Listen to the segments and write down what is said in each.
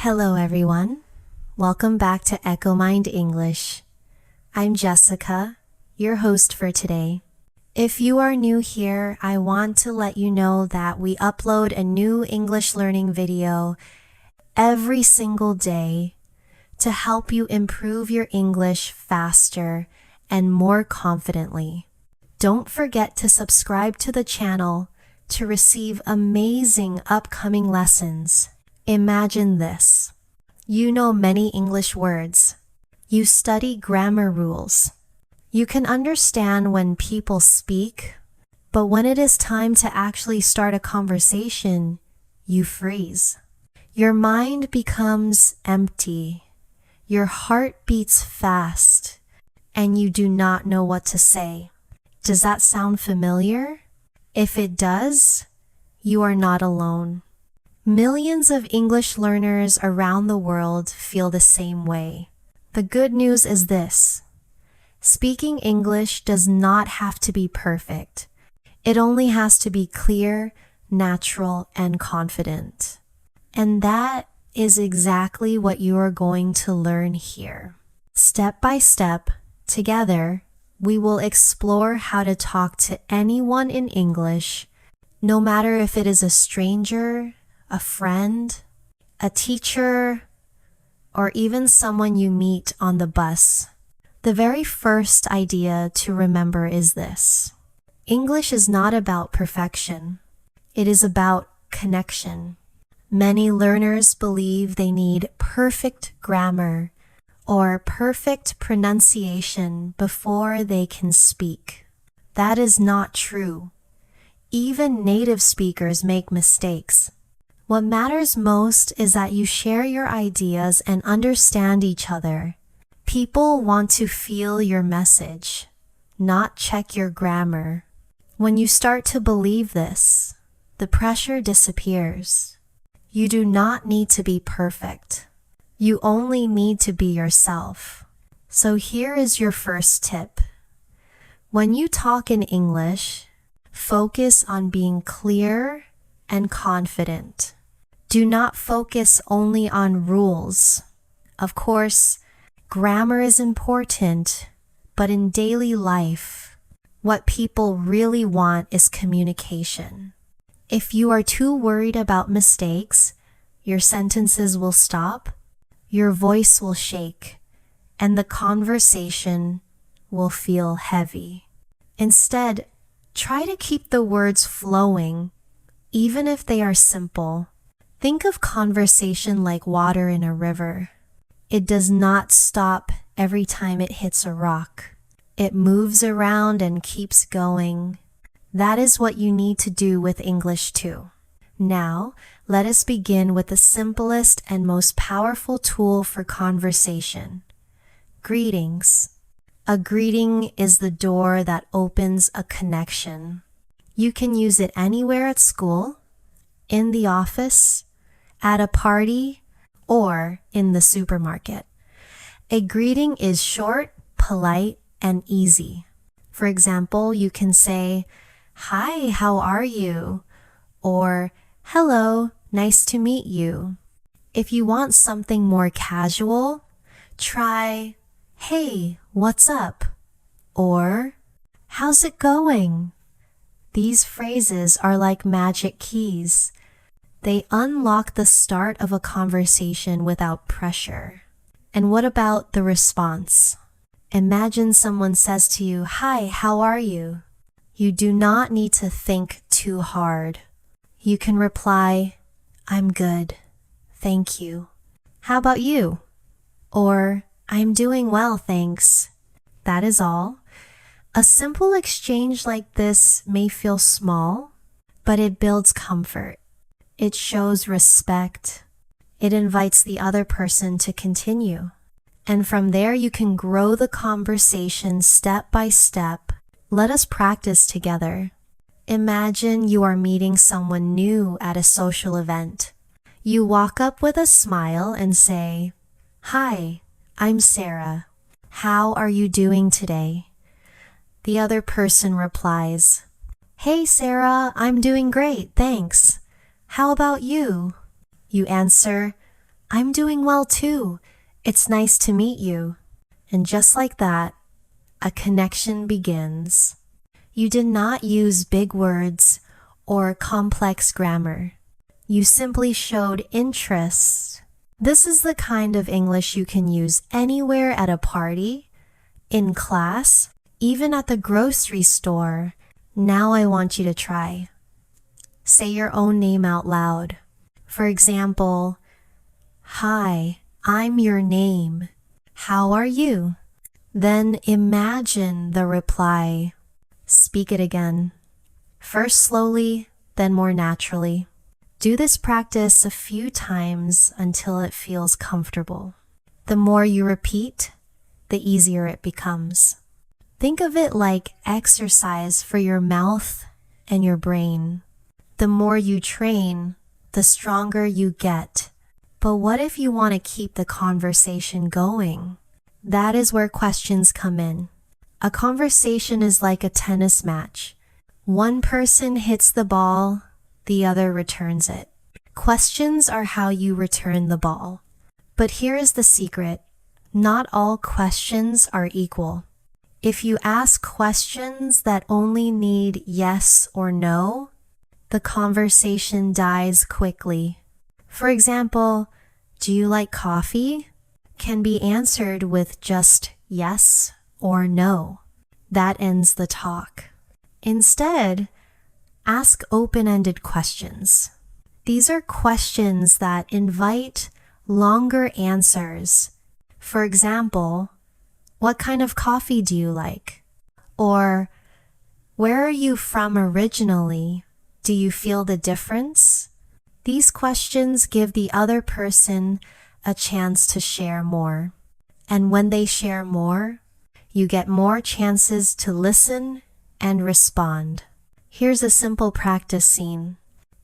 Hello everyone. Welcome back to EchoMind English. I'm Jessica, your host for today. If you are new here, I want to let you know that we upload a new English learning video every single day to help you improve your English faster and more confidently. Don't forget to subscribe to the channel to receive amazing upcoming lessons. Imagine this. You know many English words. You study grammar rules. You can understand when people speak, but when it is time to actually start a conversation, you freeze. Your mind becomes empty. Your heart beats fast, and you do not know what to say. Does that sound familiar? If it does, you are not alone. Millions of English learners around the world feel the same way. The good news is this. Speaking English does not have to be perfect. It only has to be clear, natural, and confident. And that is exactly what you are going to learn here. Step by step, together, we will explore how to talk to anyone in English, no matter if it is a stranger, a friend, a teacher, or even someone you meet on the bus. The very first idea to remember is this. English is not about perfection. It is about connection. Many learners believe they need perfect grammar or perfect pronunciation before they can speak. That is not true. Even native speakers make mistakes. What matters most is that you share your ideas and understand each other. People want to feel your message, not check your grammar. When you start to believe this, the pressure disappears. You do not need to be perfect. You only need to be yourself. So here is your first tip. When you talk in English, focus on being clear and confident. Do not focus only on rules. Of course, grammar is important, but in daily life, what people really want is communication. If you are too worried about mistakes, your sentences will stop, your voice will shake, and the conversation will feel heavy. Instead, try to keep the words flowing, even if they are simple. Think of conversation like water in a river. It does not stop every time it hits a rock. It moves around and keeps going. That is what you need to do with English too. Now, let us begin with the simplest and most powerful tool for conversation. Greetings. A greeting is the door that opens a connection. You can use it anywhere at school, in the office, at a party, or in the supermarket. A greeting is short, polite, and easy. For example, you can say, "Hi, how are you?" or "Hello, nice to meet you." If you want something more casual, try, "Hey, what's up?" or "How's it going?" These phrases are like magic keys. They unlock the start of a conversation without pressure. And what about the response? Imagine someone says to you, "Hi, how are you?" You do not need to think too hard. You can reply, "I'm good. Thank you. How about you?" Or, "I'm doing well, thanks." That is all. A simple exchange like this may feel small, but it builds comfort. It shows respect. It invites the other person to continue. And from there you can grow the conversation step by step. Let us practice together. Imagine you are meeting someone new at a social event. You walk up with a smile and say, "Hi, I'm Sarah. How are you doing today?" The other person replies, "Hey Sarah, I'm doing great, thanks. How about you?" You answer, I'm doing well too. It's nice to meet you. And just like that, a connection begins. You did not use big words or complex grammar. You simply showed interest. This is the kind of English you can use anywhere at a party, in class, even at the grocery store. Now I want you to try. Say your own name out loud. For example, "Hi, I'm your name. How are you?" Then imagine the reply. Speak it again. First slowly, then more naturally. Do this practice a few times until it feels comfortable. The more you repeat, the easier it becomes. Think of it like exercise for your mouth and your brain. The more you train, the stronger you get. But what if you want to keep the conversation going? That is where questions come in. A conversation is like a tennis match. One person hits the ball, the other returns it. Questions are how you return the ball. But here is the secret. Not all questions are equal. If you ask questions that only need yes or no, the conversation dies quickly. For example, "Do you like coffee?" can be answered with just yes or no. That ends the talk. Instead, ask open-ended questions. These are questions that invite longer answers. For example, "What kind of coffee do you like?" Or, "Where are you from originally? Do you feel the difference?" These questions give the other person a chance to share more. And when they share more, you get more chances to listen and respond. Here's a simple practice scene.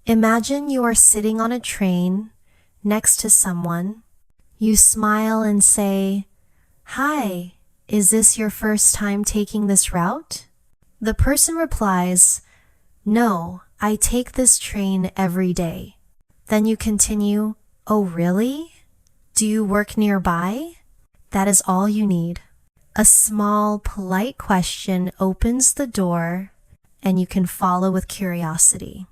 Imagine you are sitting on a train next to someone. You smile and say, "Hi, is this your first time taking this route?" The person replies, "No, I take this train every day." Then you continue, "Oh, really? Do you work nearby?" That is all you need. A small, polite question opens the door, and you can follow with curiosity.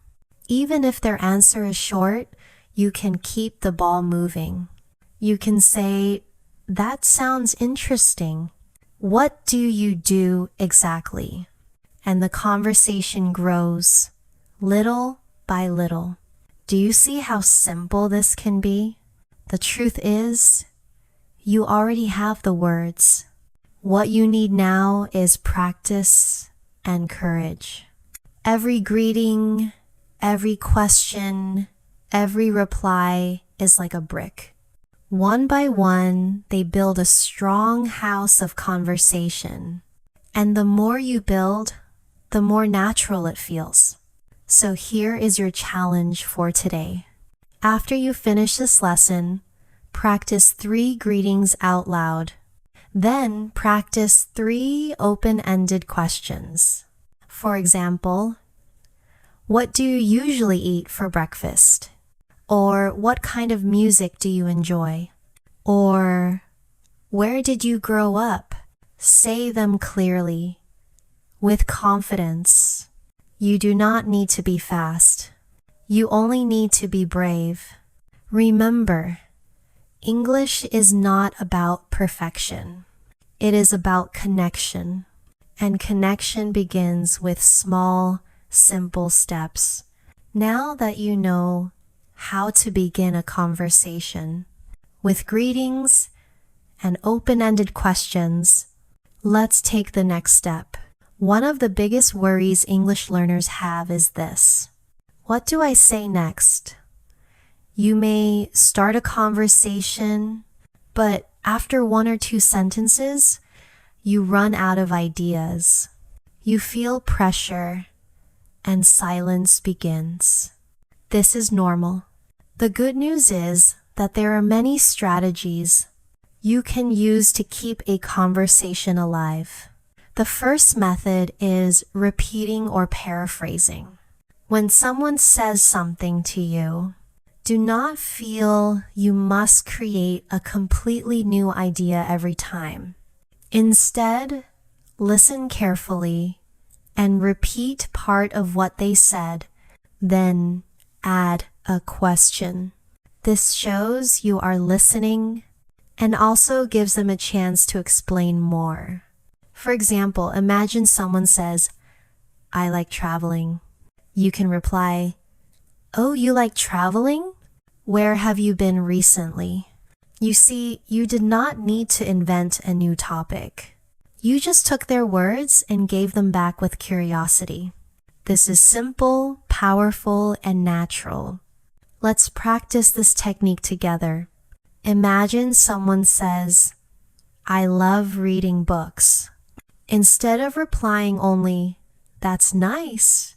Even if their answer is short, you can keep the ball moving. You can say, "That sounds interesting. What do you do exactly?" And the conversation grows, little by little. Do you see how simple this can be? The truth is, you already have the words. What you need now is practice and courage. Every greeting, every question, every reply is like a brick. One by one, they build a strong house of conversation. And the more you build, the more natural it feels. So here is your challenge for today. After you finish this lesson, practice 3 greetings out loud. Then practice 3 open-ended questions. For example, "What do you usually eat for breakfast?" Or, "What kind of music do you enjoy?" Or, "Where did you grow up?" Say them clearly, with confidence. You do not need to be fast. You only need to be brave. Remember, English is not about perfection. It is about connection. And connection begins with small, simple steps. Now that you know how to begin a conversation with greetings and open-ended questions, let's take the next step. One of the biggest worries English learners have is this: what do I say next? You may start a conversation, but after 1 or 2 sentences, you run out of ideas. You feel pressure, and silence begins. This is normal. The good news is that there are many strategies you can use to keep a conversation alive. The first method is repeating or paraphrasing. When someone says something to you, Do not feel you must create a completely new idea every time. Instead, listen carefully and repeat part of what they said, then add a question. This shows you are listening and also gives them a chance to explain more. For example, imagine someone says, "I like traveling." You can reply, "Oh, you like traveling? Where have you been recently?" You see, you did not need to invent a new topic. You just took their words and gave them back with curiosity. This is simple, powerful, and natural. Let's practice this technique together. Imagine someone says, "I love reading books." Instead of replying only, "That's nice,"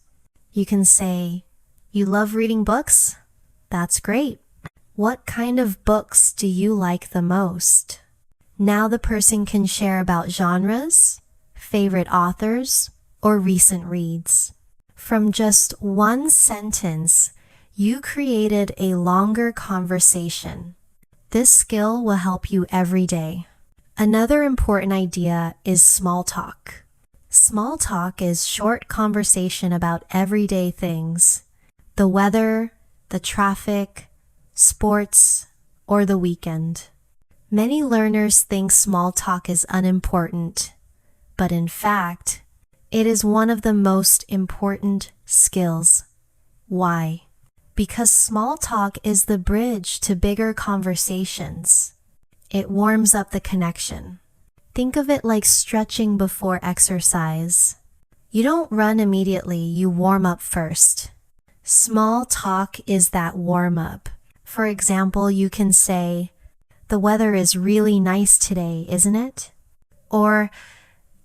you can say, "You love reading books? That's great. What kind of books do you like the most?" Now the person can share about genres, favorite authors, or recent reads. From just one sentence, you created a longer conversation. This skill will help you every day. Another important idea is small talk. Small talk is short conversation about everyday things, the weather, the traffic, sports, or the weekend. Many learners think small talk is unimportant, but in fact, it is one of the most important skills. Why? Because small talk is the bridge to bigger conversations. It warms up the connection. Think of it like stretching before exercise. You don't run immediately, you warm up first. Small talk is that warm up. For example, you can say, "The weather is really nice today, isn't it?" Or,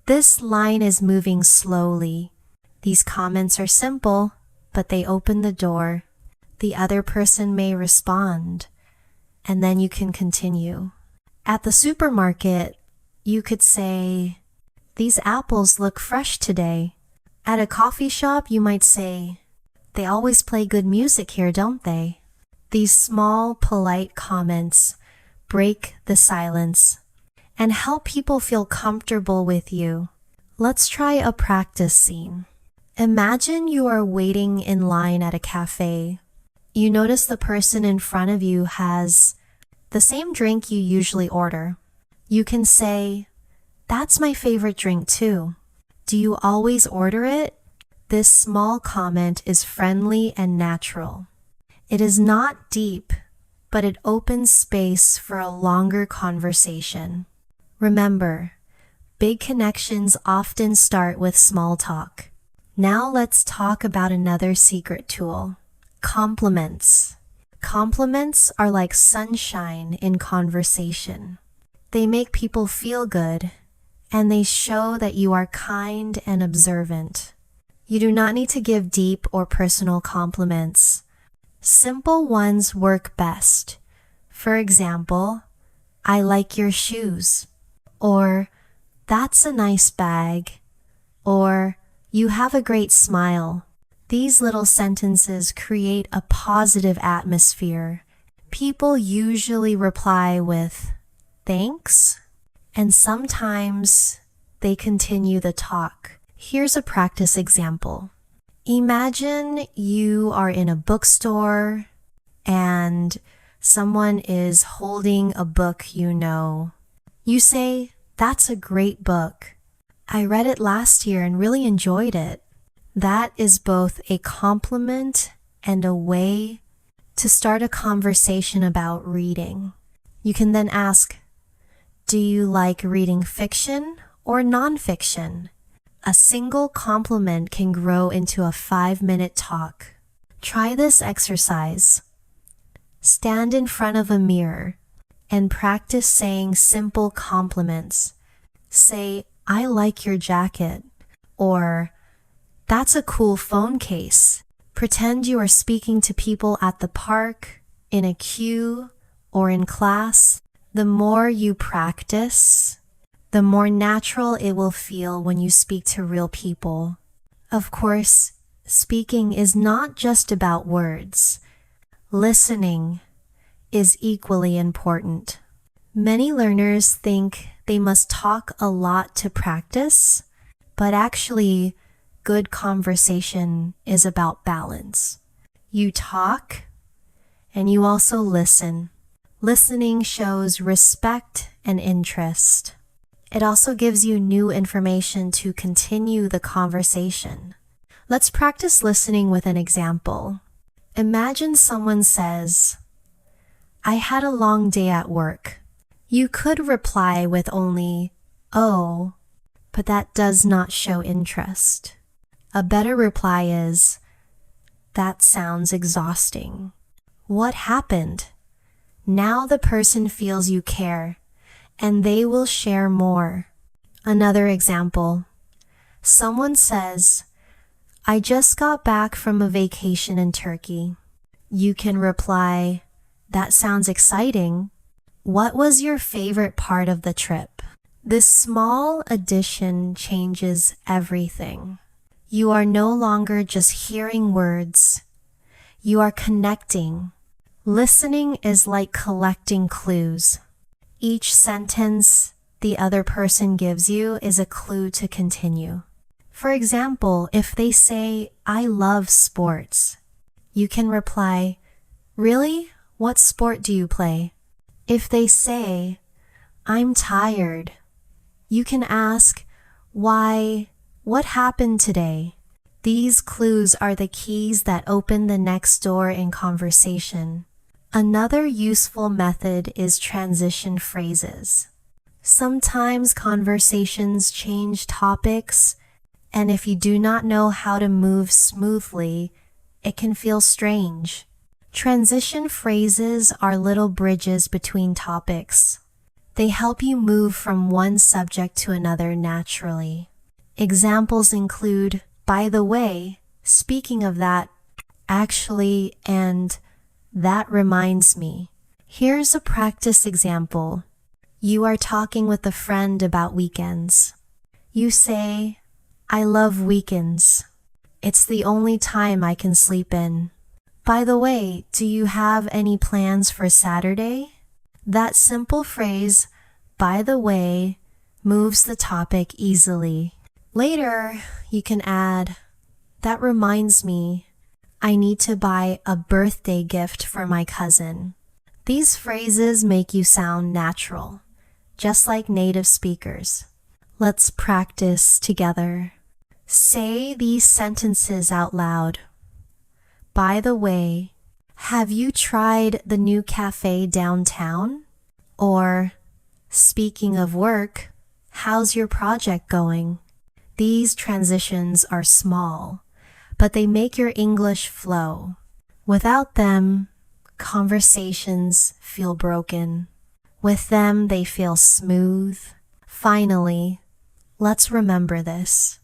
"This line is moving slowly." These comments are simple, but they open the door. The other person may respond, and then you can continue. At the supermarket, you could say, "These apples look fresh today." At a coffee shop, you might say, "They always play good music here, don't they?" These small, polite comments break the silence and help people feel comfortable with you. Let's try a practice scene. Imagine you are waiting in line at a cafe. You notice the person in front of you has the same drink you usually order. You can say, "That's my favorite drink too. Do you always order it?" This small comment is friendly and natural. It is not deep, but it opens space for a longer conversation. Remember, big connections often start with small talk. Now let's talk about another secret tool: compliments. Compliments are like sunshine in conversation. They make people feel good, and they show that you are kind and observant. You do not need to give deep or personal compliments. Simple ones work best. For example, "I like your shoes," or "That's a nice bag," or "You have a great smile." These little sentences create a positive atmosphere. People usually reply with "Thanks," and sometimes they continue the talk. Here's a practice example. Imagine you are in a bookstore and someone is holding a book you know. You say, "That's a great book. I read it last year and really enjoyed it." That is both a compliment and a way to start a conversation about reading. You can then ask, "Do you like reading fiction or nonfiction?" A single compliment can grow into a 5-minute talk. Try this exercise. Stand in front of a mirror and practice saying simple compliments. Say, "I like your jacket," or "That's a cool phone case." Pretend you are speaking to people at the park, in a queue, or in class. The more you practice, the more natural it will feel when you speak to real people. Of course, speaking is not just about words. Listening is equally important. Many learners think they must talk a lot to practice, but actually, good conversation is about balance. You talk and you also listen. Listening shows respect and interest. It also gives you new information to continue the conversation. Let's practice listening with an example. Imagine someone says, "I had a long day at work." You could reply with only, "Oh," but that does not show interest. A better reply is, "That sounds exhausting. What happened?" Now the person feels you care, and they will share more. Another example. Someone says, "I just got back from a vacation in Turkey." You can reply, "That sounds exciting. What was your favorite part of the trip?" This small addition changes everything. You are no longer just hearing words. You are connecting. Listening is like collecting clues. Each sentence the other person gives you is a clue to continue. For example, if they say, "I love sports," you can reply, "Really? What sport do you play?" If they say, "I'm tired," you can ask, "Why? What happened today?" These clues are the keys that open the next door in conversation. Another useful method is transition phrases. Sometimes conversations change topics, and if you do not know how to move smoothly, it can feel strange. Transition phrases are little bridges between topics. They help you move from one subject to another naturally. Examples include, "By the way, speaking of that, actually," and "That reminds me." Here's a practice example. You are talking with a friend about weekends. You say, "I love weekends. It's the only time I can sleep in. By the way, do you have any plans for Saturday?" That simple phrase, "by the way," moves the topic easily. Later, you can add, "That reminds me, I need to buy a birthday gift for my cousin." These phrases make you sound natural, just like native speakers. Let's practice together. Say these sentences out loud. "By the way, have you tried the new cafe downtown?" Or, "Speaking of work, how's your project going?" These transitions are small, but they make your English flow. Without them, conversations feel broken. With them, they feel smooth. Finally, let's remember this.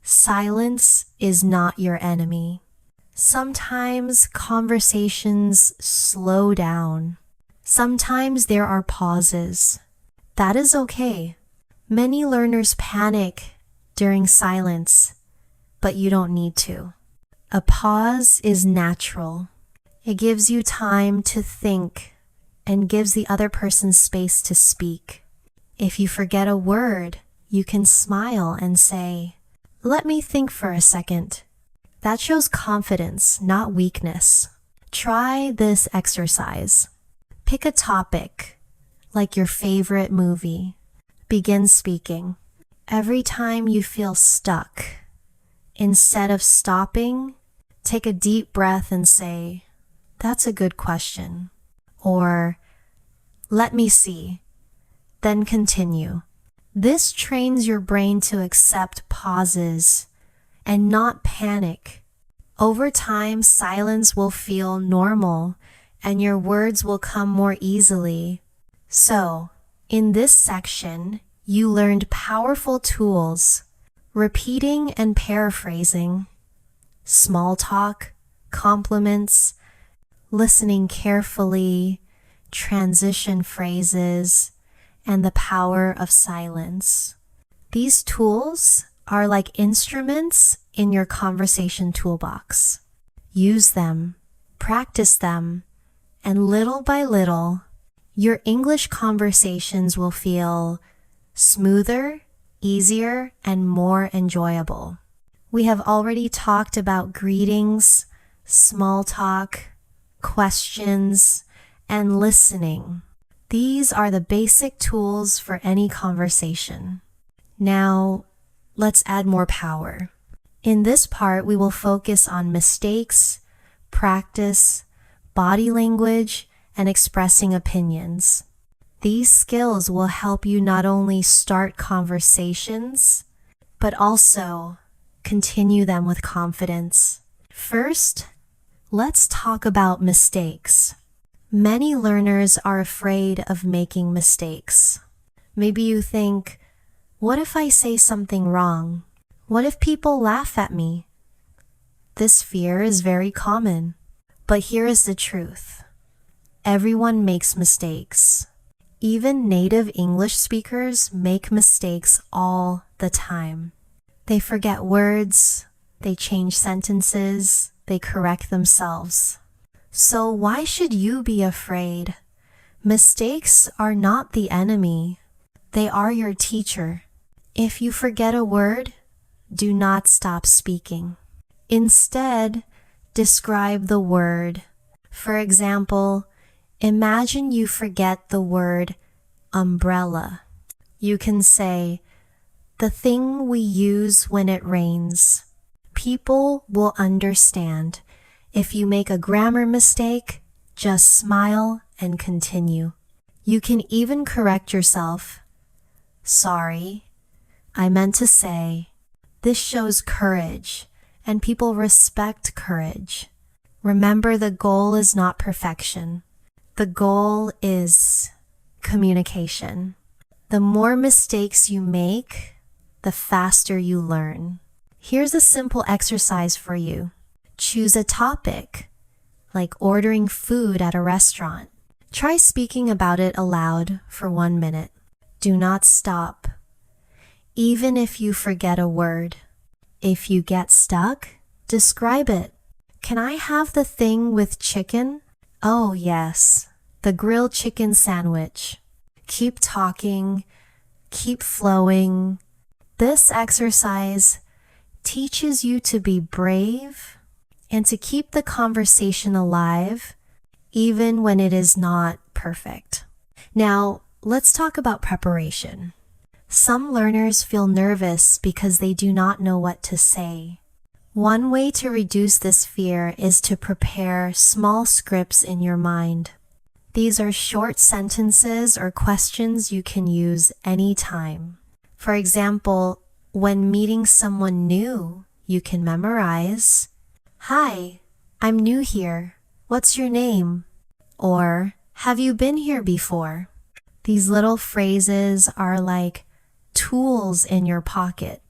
Silence is not your enemy. Sometimes conversations slow down. Sometimes there are pauses. That is okay. Many learners panic during silence, but you don't need to. A pause is natural. It gives you time to think and gives the other person space to speak. If you forget a word, you can smile and say, "Let me think for a second." That shows confidence, not weakness. Try this exercise. Pick a topic, like your favorite movie. Begin speaking. Every time you feel stuck, instead of stopping, take a deep breath and say, "That's a good question." Or, "Let me see." Then continue. This trains your brain to accept pauses and not panic. Over time, silence will feel normal and your words will come more easily. So, in this section, you learned powerful tools: repeating and paraphrasing, small talk, compliments, listening carefully, transition phrases, and the power of silence. These tools are like instruments in your conversation toolbox. Use them Practice them, and little by little, your English conversations will feel smoother, easier, and more enjoyable. We have already talked about greetings, small talk, questions, and listening. These are the basic tools for any conversation. Now, let's add more power. In this part, we will focus on mistakes, practice, body language, and expressing opinions. These skills will help you not only start conversations, but also continue them with confidence. First, let's talk about mistakes. Many learners are afraid of making mistakes. Maybe you think, what if I say something wrong? What if people laugh at me? This fear is very common, but here is the truth. Everyone makes mistakes. Even native English speakers make mistakes all the time. They forget words, they change sentences, they correct themselves. So why should you be afraid? Mistakes are not the enemy. They are your teacher. If you forget a word, do not stop speaking. Instead, describe the word. For example, imagine you forget the word umbrella. You can say, the thing we use when it rains. People will understand. If you make a grammar mistake, just smile and continue. You can even correct yourself. Sorry, I meant to say. This shows courage, and people respect courage. Remember, the goal is not perfection. The goal is communication. The more mistakes you make, the faster you learn. Here's a simple exercise for you. Choose a topic, like ordering food at a restaurant. Try speaking about it aloud for 1 minute. Do not stop, even if you forget a word. If you get stuck, describe it. Can I have the thing with chicken? Oh yes, the grilled chicken sandwich. Keep talking, keep flowing. This exercise teaches you to be brave and to keep the conversation alive, even when it is not perfect. Now, let's talk about preparation. Some learners feel nervous because they do not know what to say. One way to reduce this fear is to prepare small scripts in your mind. These are short sentences or questions you can use anytime. For example, when meeting someone new, you can memorize, "Hi, I'm new here. What's your name?" Or, "Have you been here before?" These little phrases are like tools in your pocket.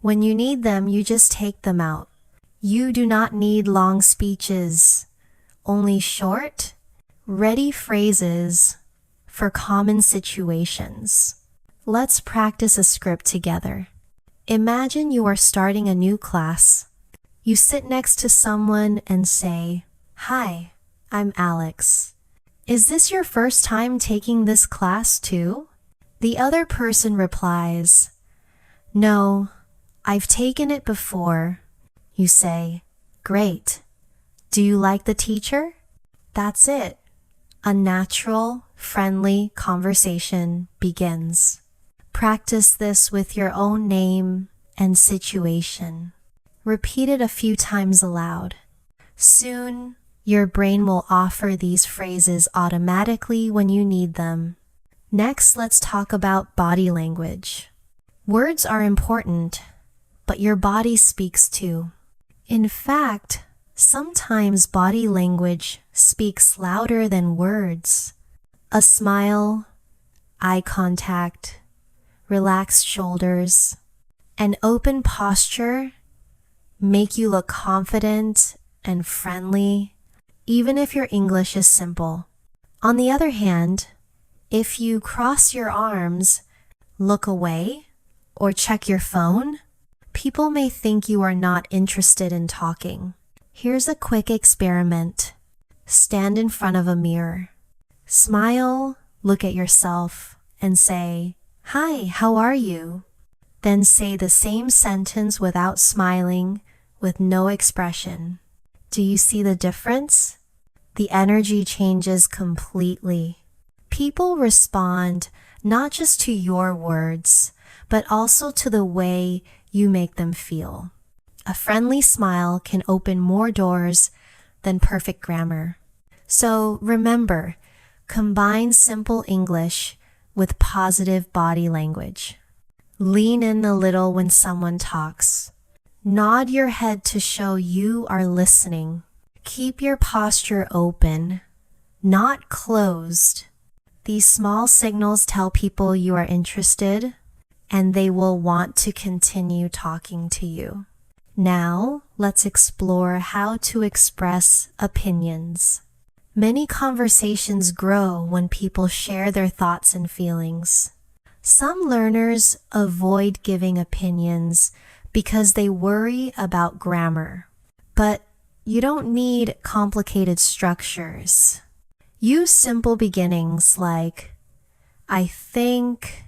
When you need them, you just take them out. You do not need long speeches, only short, ready phrases for common situations. Let's practice a script together. Imagine you are starting a new class. You sit next to someone and say, "Hi, I'm Alex. Is this your first time taking this class too?" The other person replies, "No, I've taken it before." You say, "Great. Do you like the teacher?" That's it. A natural, friendly conversation begins. Practice this with your own name and situation. Repeat it a few times aloud. Soon, your brain will offer these phrases automatically when you need them. Next, let's talk about body language. Words are important, but your body speaks too. In fact, sometimes body language speaks louder than words. A smile, eye contact, relaxed shoulders, and open posture make you look confident and friendly, even if your English is simple. On the other hand, if you cross your arms, look away, or check your phone, people may think you are not interested in talking. Here's a quick experiment. Stand in front of a mirror. Smile, look at yourself, and say, "Hi, how are you?" Then say the same sentence without smiling, with no expression. Do you see the difference? The energy changes completely. People respond not just to your words, but also to the way you make them feel. A friendly smile can open more doors than perfect grammar. So remember, combine simple English with positive body language. Lean in a little when someone talks. Nod your head to show you are listening. Keep your posture open, not closed. These small signals tell people you are interested, and they will want to continue talking to you. Now, let's explore how to express opinions. Many conversations grow when people share their thoughts and feelings. Some learners avoid giving opinions because they worry about grammar. But you don't need complicated structures. Use simple beginnings like, I think,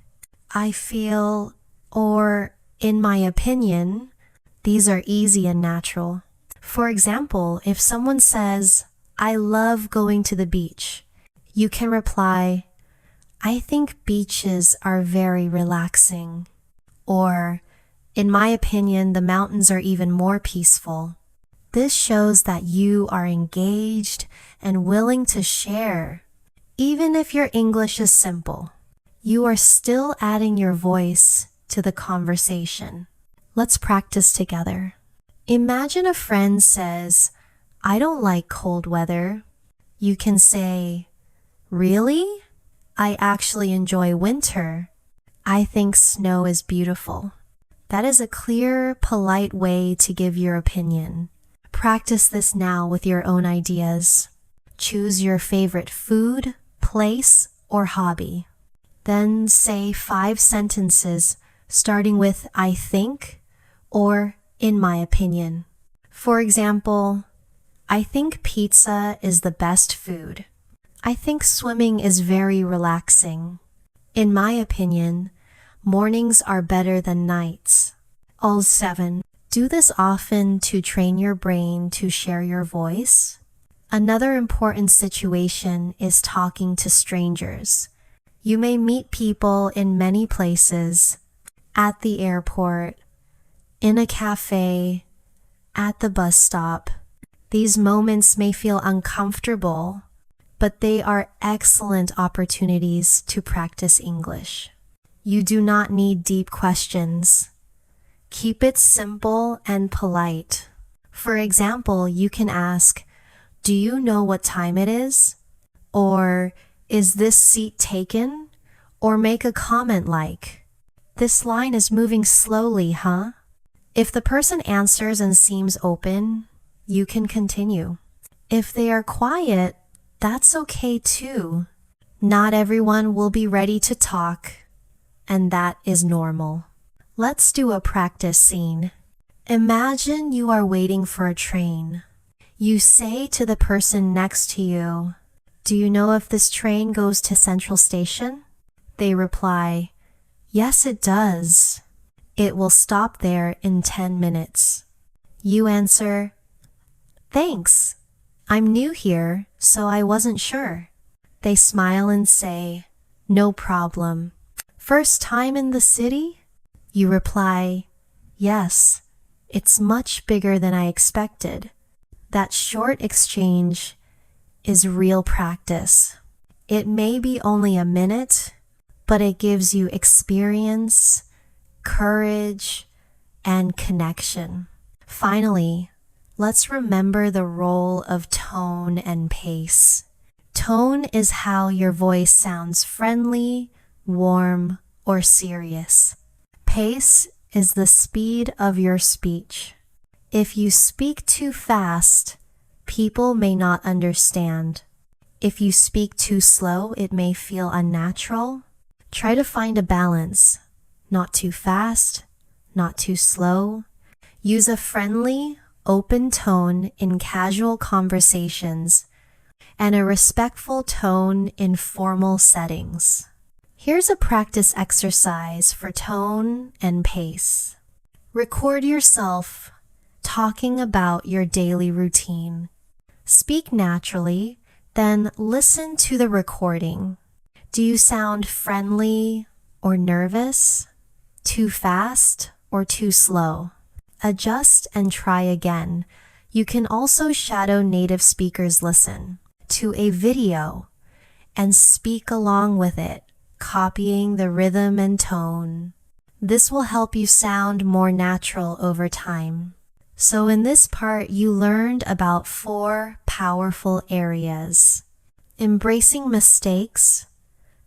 I feel, or in my opinion. These are easy and natural. For example, if someone says, I love going to the beach, you can reply, I think beaches are very relaxing. Or, in my opinion, the mountains are even more peaceful. This shows that you are engaged and willing to share. Even if your English is simple, you are still adding your voice to the conversation. Let's practice together. Imagine a friend says, I don't like cold weather. You can say, really? I actually enjoy winter. I think snow is beautiful. That is a clear, polite way to give your opinion. Practice this now with your own ideas. Choose your favorite food, place, or hobby. Then say 5 sentences starting with I think or in my opinion. For example, I think pizza is the best food. I think swimming is very relaxing. In my opinion, mornings are better than nights. All 7. Do this often to train your brain to share your voice. Another important situation is talking to strangers. You may meet people in many places, at the airport, in a cafe, at the bus stop. These moments may feel uncomfortable, but they are excellent opportunities to practice English. You do not need deep questions. Keep it simple and polite. For example, you can ask, do you know what time it is? Or, is this seat taken? Or make a comment like, this line is moving slowly, huh? If the person answers and seems open, you can continue. If they are quiet, that's okay too. Not everyone will be ready to talk, and that is normal. Let's do a practice scene. Imagine you are waiting for a train. You say to the person next to you, do you know if this train goes to Central Station? They reply, yes, it does. It will stop there in 10 minutes. You answer, thanks. I'm new here, so I wasn't sure. They smile and say, no problem. First time in the city? You reply, yes, it's much bigger than I expected. That short exchange is real practice. It may be only a minute, but it gives you experience, courage, and connection. Finally, let's remember the role of tone and pace. Tone is how your voice sounds friendly, warm, or serious. Pace is the speed of your speech. If you speak too fast, people may not understand. If you speak too slow, it may feel unnatural. Try to find a balance. Not too fast, not too slow. Use a friendly, open tone in casual conversations and a respectful tone in formal settings. Here's a practice exercise for tone and pace. Record yourself talking about your daily routine. Speak naturally, then listen to the recording. Do you sound friendly or nervous? Too fast or too slow? Adjust and try again. You can also shadow native speakers listen to a video and speak along with it, copying the rhythm and tone. This will help you sound more natural over time. So in this part, you learned about 4 powerful areas: embracing mistakes,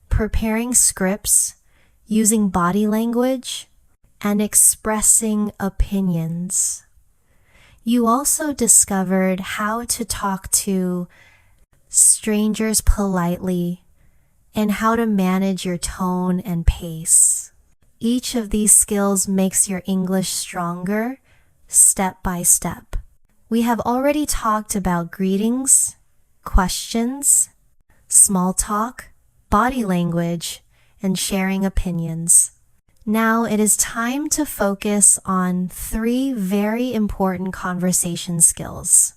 preparing scripts, using body language, and expressing opinions. You also discovered how to talk to strangers politely and how to manage your tone and pace. Each of these skills makes your English stronger, step by step. We have already talked about greetings, questions, small talk, body language, and sharing opinions. Now it is time to focus on 3 very important conversation skills: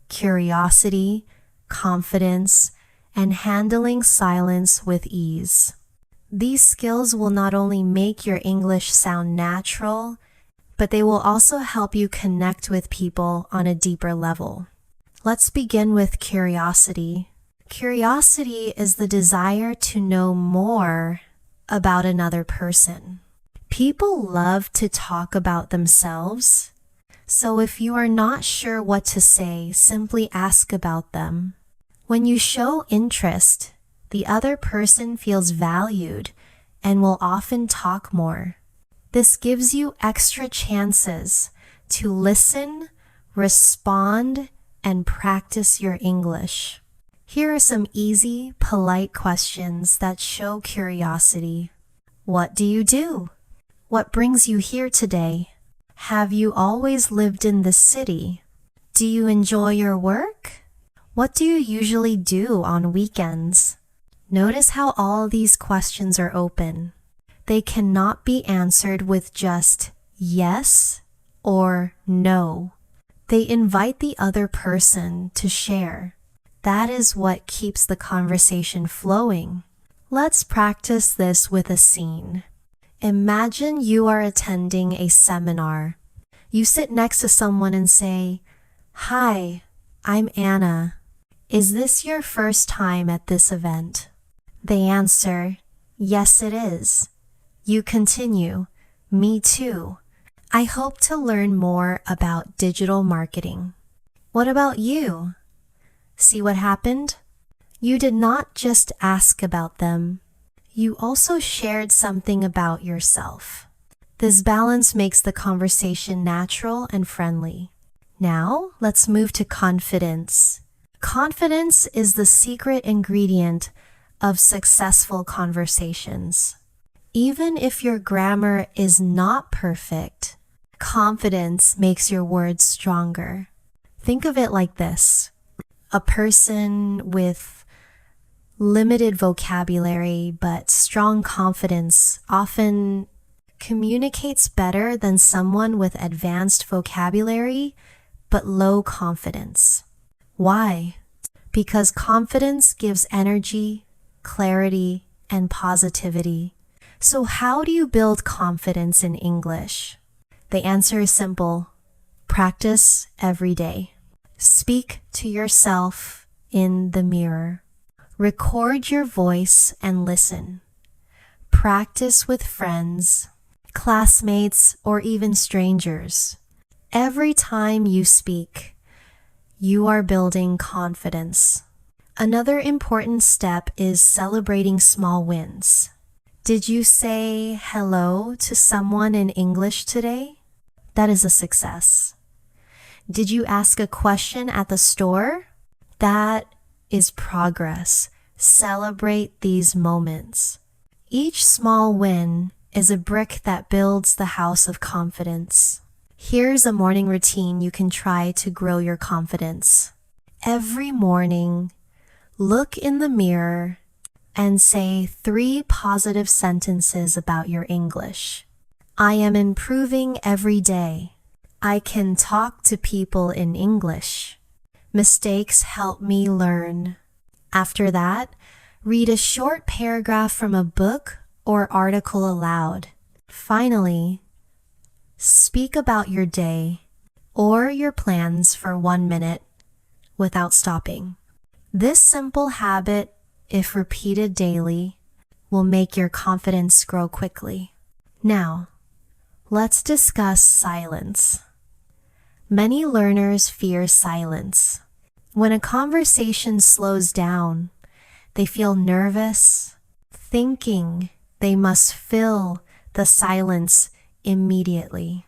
curiosity, confidence, and handling silence with ease. These skills will not only make your English sound natural, but they will also help you connect with people on a deeper level. Let's begin with curiosity. Curiosity is the desire to know more about another person. People love to talk about themselves, so if you are not sure what to say, simply ask about them. When you show interest, the other person feels valued and will often talk more. This gives you extra chances to listen, respond, and practice your English. Here are some easy, polite questions that show curiosity. What do you do? What brings you here today? Have you always lived in this city? Do you enjoy your work? What do you usually do on weekends? Notice how all these questions are open. They cannot be answered with just yes or no. They invite the other person to share. That is what keeps the conversation flowing. Let's practice this with a scene. Imagine you are attending a seminar. You sit next to someone and say, "Hi, I'm Anna. Is this your first time at this event?" They answer, "Yes, it is." You continue, "Me too. I hope to learn more about digital marketing. What about you?" See what happened? You did not just ask about them. You also shared something about yourself. This balance makes the conversation natural and friendly. Now, let's move to confidence. Confidence is the secret ingredient of successful conversations. Even if your grammar is not perfect, confidence makes your words stronger. Think of it like this: a person with limited vocabulary but strong confidence often communicates better than someone with advanced vocabulary but low confidence. Why? Because confidence gives energy, clarity, and positivity. So how do you build confidence in English? The answer is simple: practice every day. Speak to yourself in the mirror. Record your voice and listen. Practice with friends, classmates, or even strangers. Every time you speak, you are building confidence. Another important step is celebrating small wins. Did you say hello to someone in English today? That is a success. Did you ask a question at the store? That is progress. Celebrate these moments. Each small win is a brick that builds the house of confidence. Here's a morning routine you can try to grow your confidence. Every morning, Look in the mirror and say 3 positive sentences about your English. I am improving every day. I can talk to people in English. Mistakes help me learn. After that, read a short paragraph from a book or article aloud. Finally, speak about your day or your plans for 1 minute without stopping. This simple habit, if repeated daily, will make your confidence grow quickly. Now, let's discuss silence. Many learners fear silence. When a conversation slows down, they feel nervous, thinking they must fill the silence immediately.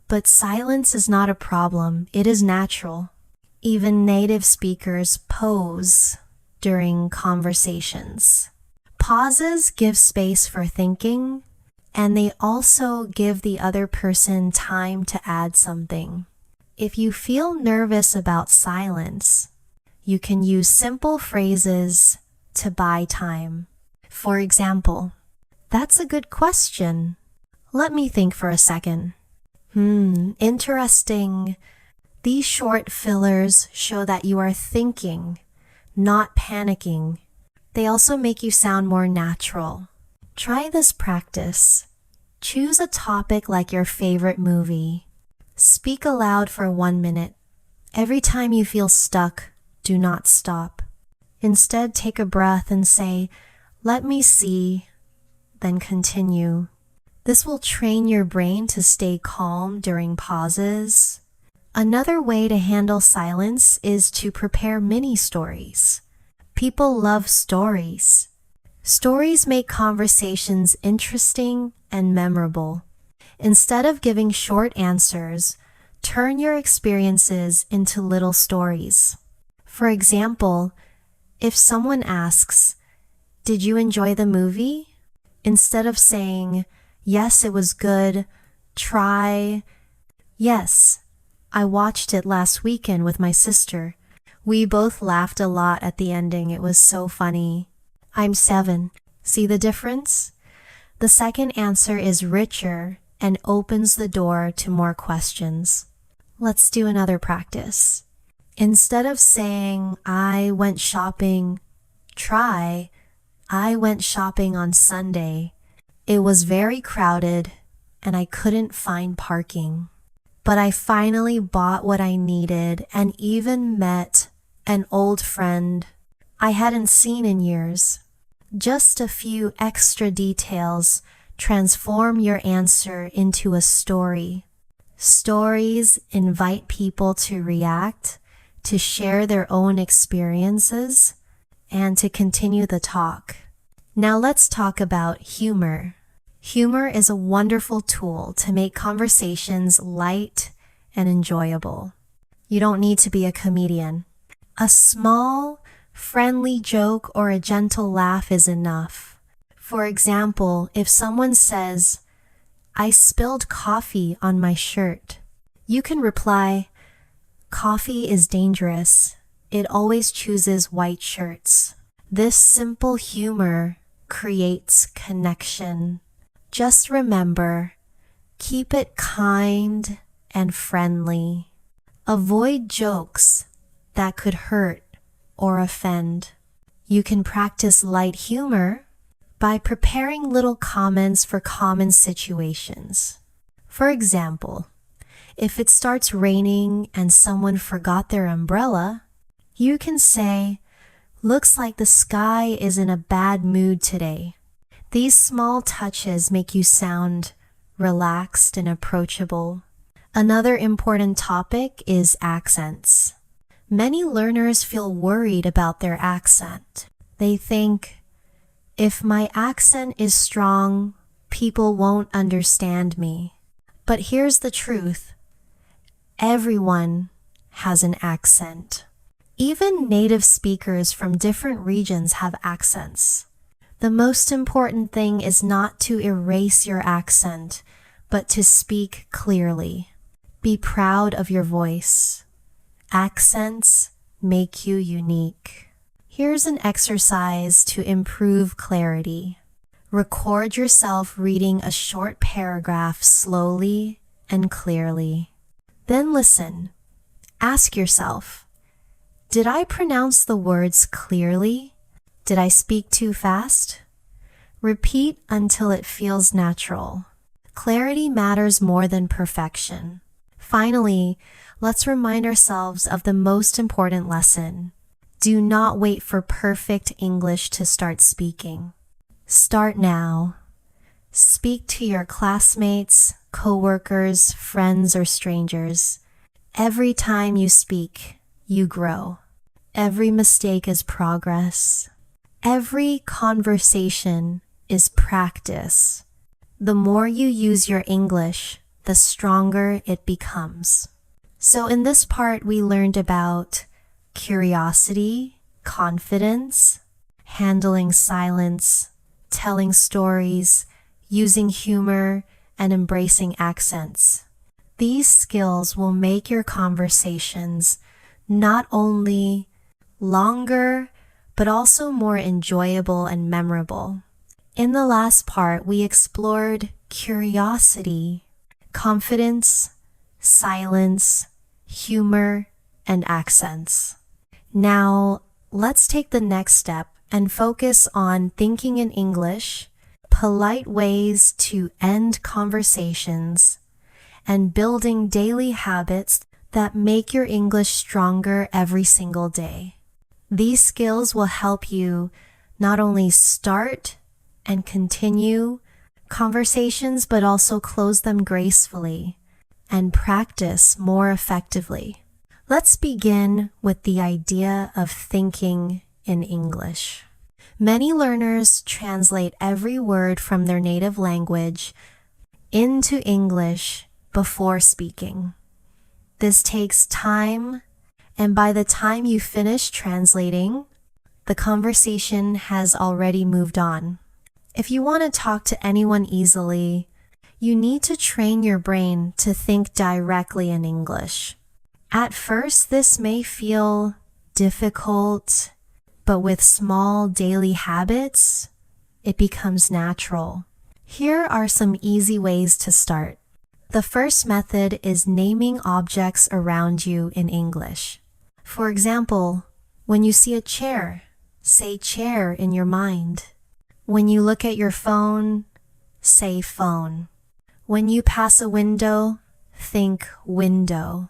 But silence is not a problem, it is natural. Even native speakers pause during conversations. Pauses give space for thinking, and they also give the other person time to add something. If you feel nervous about silence, you can use simple phrases to buy time. For example, that's a good question. Let me think for a second. Interesting. These short fillers show that you are thinking, not panicking. They also make you sound more natural. Try this practice. Choose a topic like your favorite movie. Speak aloud for 1 minute. Every time you feel stuck, do not stop. Instead, take a breath and say, "Let me see," then continue. This will train your brain to stay calm during pauses. Another way to handle silence is to prepare mini stories. People love stories. Stories make conversations interesting and memorable. Instead of giving short answers, turn your experiences into little stories. For example, if someone asks, "Did you enjoy the movie?" Instead of saying, "Yes, it was good," try, "Yes, I watched it last weekend with my sister. We both laughed a lot at the ending. It was so funny. I'm 7. See the difference? The second answer is richer and opens the door to more questions. Let's do another practice. Instead of saying, "I went shopping," try, "I went shopping on Sunday. It was very crowded and I couldn't find parking. But I finally bought what I needed and even met an old friend I hadn't seen in years." Just a few extra details transform your answer into a story. Stories invite people to react, to share their own experiences, and to continue the talk. Now let's talk about humor. Humor is a wonderful tool to make conversations light and enjoyable. You don't need to be a comedian. A small, friendly joke or a gentle laugh is enough. For example, if someone says, "I spilled coffee on my shirt," you can reply, "Coffee is dangerous. It always chooses white shirts." This simple humor creates connection. Just remember, keep it kind and friendly. Avoid jokes that could hurt or offend. You can practice light humor by preparing little comments for common situations. For example, if it starts raining and someone forgot their umbrella, you can say, "Looks like the sky is in a bad mood today." These small touches make you sound relaxed and approachable. Another important topic is accents. Many learners feel worried about their accent. They think, "If my accent is strong, people won't understand me." But here's the truth. Everyone has an accent. Even native speakers from different regions have accents. The most important thing is not to erase your accent, but to speak clearly. Be proud of your voice. Accents make you unique. Here's an exercise to improve clarity. Record yourself reading a short paragraph slowly and clearly. Then listen. Ask yourself, did I pronounce the words clearly? Did I speak too fast? Repeat until it feels natural. Clarity matters more than perfection. Finally, let's remind ourselves of the most important lesson. Do not wait for perfect English to start speaking. Start now. Speak to your classmates, coworkers, friends, or strangers. Every time you speak, you grow. Every mistake is progress. Every conversation is practice. The more you use your English, the stronger it becomes. So in this part, we learned about curiosity, confidence, handling silence, telling stories, using humor, and embracing accents. These skills will make your conversations not only longer, but also more enjoyable and memorable. In the last part, we explored curiosity, confidence, silence, humor, and accents. Now, let's take the next step and focus on thinking in English, polite ways to end conversations, and building daily habits that make your English stronger every single day. These skills will help you not only start and continue conversations, but also close them gracefully and practice more effectively. Let's begin with the idea of thinking in English. Many learners translate every word from their native language into English before speaking. This takes time, and by the time you finish translating, the conversation has already moved on. If you want to talk to anyone easily, you need to train your brain to think directly in English. At first, this may feel difficult, but with small daily habits, it becomes natural. Here are some easy ways to start. The first method is naming objects around you in English. For example, when you see a chair, say chair in your mind. When you look at your phone, say phone. When you pass a window, think window.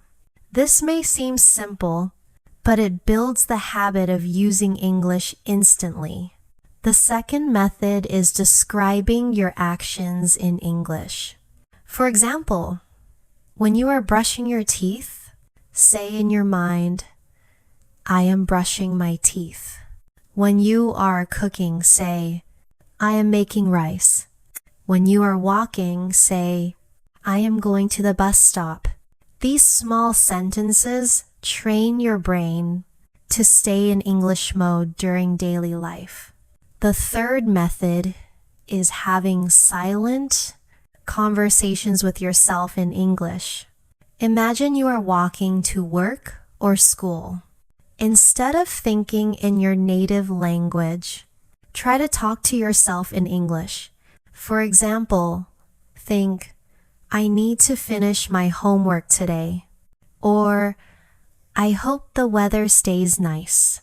This may seem simple, but it builds the habit of using English instantly. The second method is describing your actions in English. For example, when you are brushing your teeth, say in your mind, I am brushing my teeth. When you are cooking, say, I am making rice. When you are walking, say, I am going to the bus stop. These small sentences train your brain to stay in English mode during daily life. The third method is having silent conversations with yourself in English. Imagine you are walking to work or school. Instead of thinking in your native language, try to talk to yourself in English. For example, think, I need to finish my homework today. Or, I hope the weather stays nice.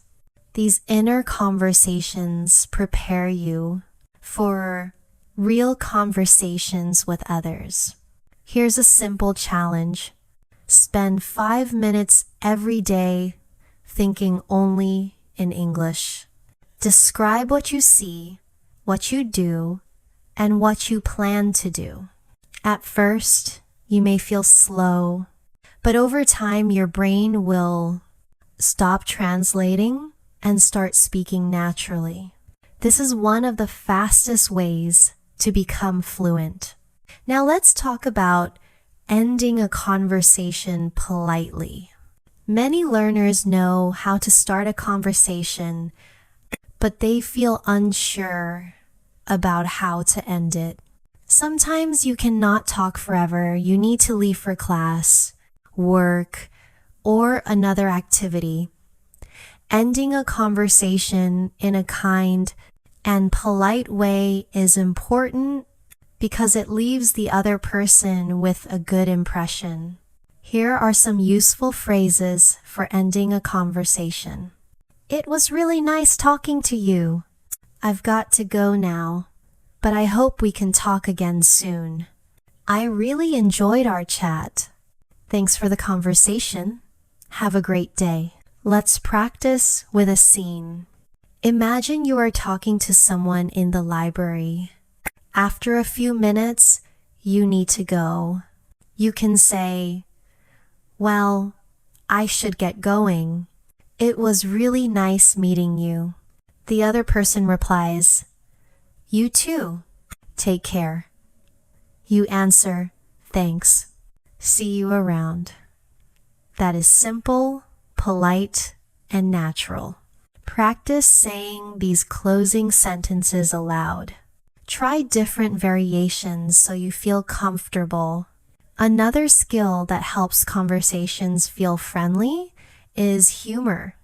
These inner conversations prepare you for real conversations with others. Here's a simple challenge. Spend 5 minutes every day thinking only in English. Describe what you see, what you do, and what you plan to do. At first, you may feel slow, but over time your brain will stop translating and start speaking naturally. This is one of the fastest ways to become fluent. Now let's talk about ending a conversation politely. Many learners know how to start a conversation, but they feel unsure about how to end it. Sometimes you cannot talk forever. You need to leave for class, work, or another activity. Ending a conversation in a kind and polite way is important because it leaves the other person with a good impression. Here are some useful phrases for ending a conversation. It was really nice talking to you. I've got to go now, but I hope we can talk again soon. I really enjoyed our chat. Thanks for the conversation. Have a great day. Let's practice with a scene. Imagine you are talking to someone in the library. After a few minutes, you need to go. You can say, "Well, I should get going. It was really nice meeting you." The other person replies, "You too. Take care." You answer, "Thanks. See you around." That is simple, polite, and natural. Practice saying these closing sentences aloud. Try different variations so you feel comfortable. Another skill that helps conversations feel friendly is humor.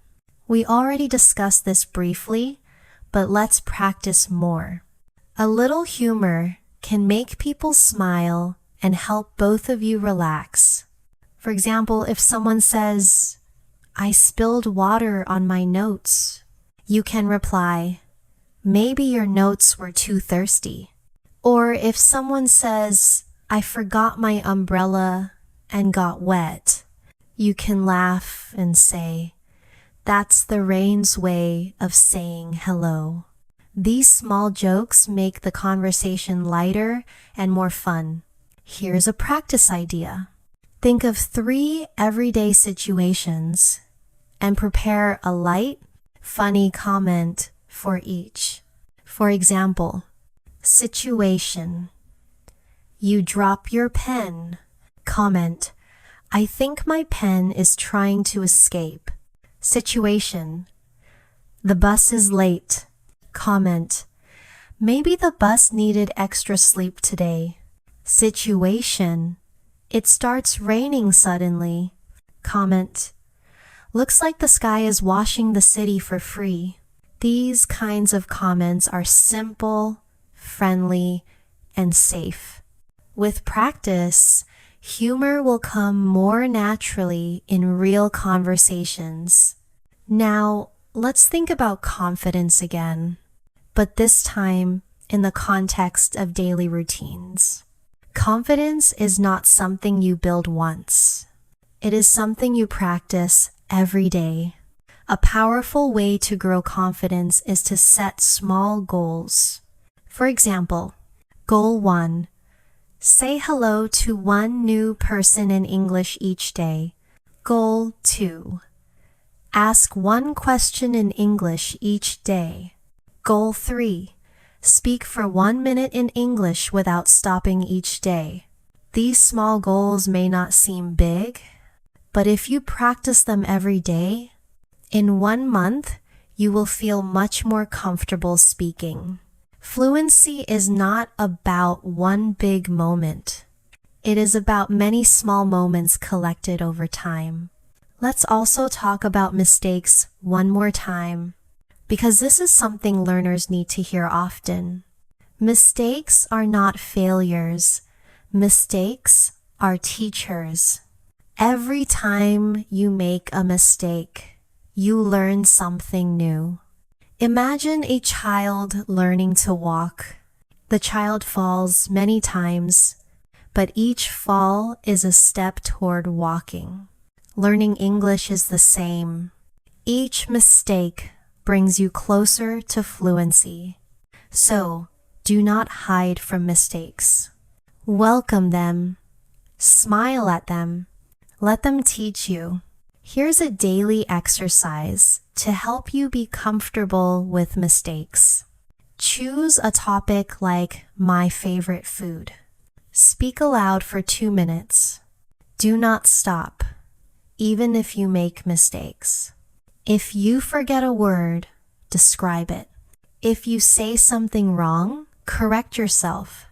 We already discussed this briefly, but let's practice more. A little humor can make people smile and help both of you relax. For example, if someone says, "I spilled water on my notes," you can reply, "Maybe your notes were too thirsty." Or if someone says, "I forgot my umbrella and got wet," you can laugh and say, "That's the rain's way of saying hello." These small jokes make the conversation lighter and more fun. Here's a practice idea. Think of 3 everyday situations and prepare a light, funny comment for each. For example, situation: you drop your pen. Comment: "I think my pen is trying to escape." Situation: the bus is late. Comment: "Maybe the bus needed extra sleep today." Situation: it starts raining suddenly. Comment: "Looks like the sky is washing the city for free." These kinds of comments are simple, friendly, and safe. With practice, humor will come more naturally in real conversations. Now, let's think about confidence again, but this time in the context of daily routines. Confidence is not something you build once. It is something you practice every day. A powerful way to grow confidence is to set small goals. For example, Goal 1: say hello to 1 new person in English each day. Goal 2: ask 1 question in English each day. Goal 3: speak for 1 minute in English without stopping each day. These small goals may not seem big, but if you practice them every day, in 1 month, you will feel much more comfortable speaking. Fluency is not about one big moment. It is about many small moments collected over time. Let's also talk about mistakes one more time, because this is something learners need to hear often. Mistakes are not failures. Mistakes are teachers. Every time you make a mistake, you learn something new. Imagine a child learning to walk. The child falls many times, but each fall is a step toward walking. Learning English is the same. Each mistake brings you closer to fluency. So, do not hide from mistakes. Welcome them. Smile at them. Let them teach you. Here's a daily exercise to help you be comfortable with mistakes. Choose a topic like my favorite food. Speak aloud for 2 minutes. Do not stop, even if you make mistakes. If you forget a word, describe it. If you say something wrong, correct yourself.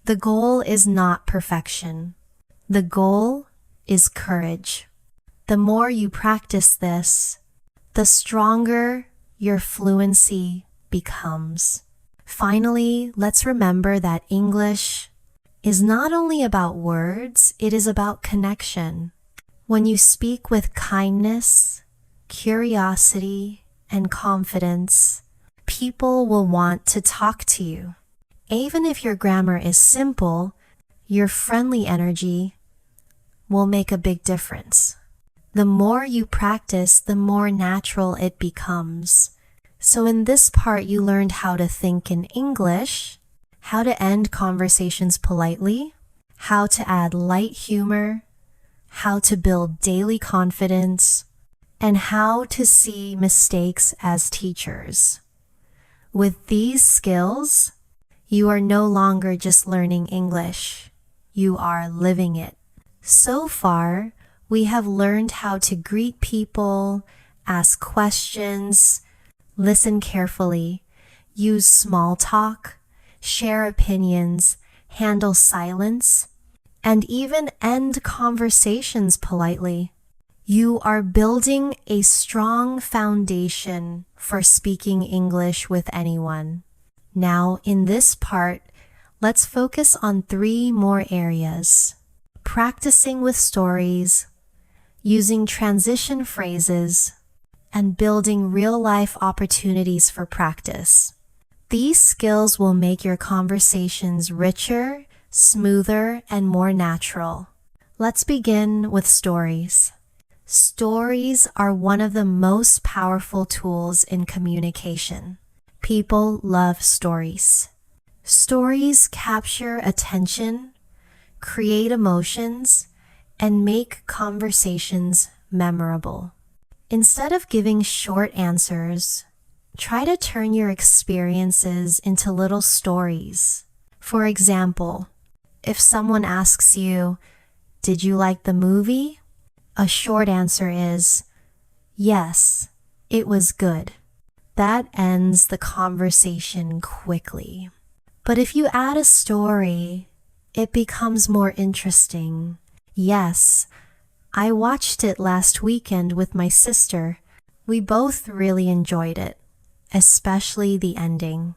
The goal is not perfection. The goal is courage. The more you practice this, the stronger your fluency becomes. Finally, let's remember that English is not only about words, it is about connection. When you speak with kindness, curiosity, and confidence, people will want to talk to you. Even if your grammar is simple, your friendly energy will make a big difference. The more you practice, the more natural it becomes. So in this part, you learned how to think in English, how to end conversations politely, how to add light humor, how to build daily confidence, and how to see mistakes as teachers. With these skills, you are no longer just learning English. You are living it. So far, we have learned how to greet people, ask questions, listen carefully, use small talk, share opinions, handle silence, and even end conversations politely. You are building a strong foundation for speaking English with anyone. Now, in this part, let's focus on 3 more areas: practicing with stories, using transition phrases, and building real-life opportunities for practice. These skills will make your conversations richer, smoother, and more natural. Let's begin with stories. Stories are one of the most powerful tools in communication. People love stories. Stories capture attention, create emotions, and make conversations memorable. Instead of giving short answers, try to turn your experiences into little stories. For example, if someone asks you, "Did you like the movie?" a short answer is, "Yes, it was good." That ends the conversation quickly. But if you add a story, it becomes more interesting. "Yes, I watched it last weekend with my sister. We both really enjoyed it, especially the ending.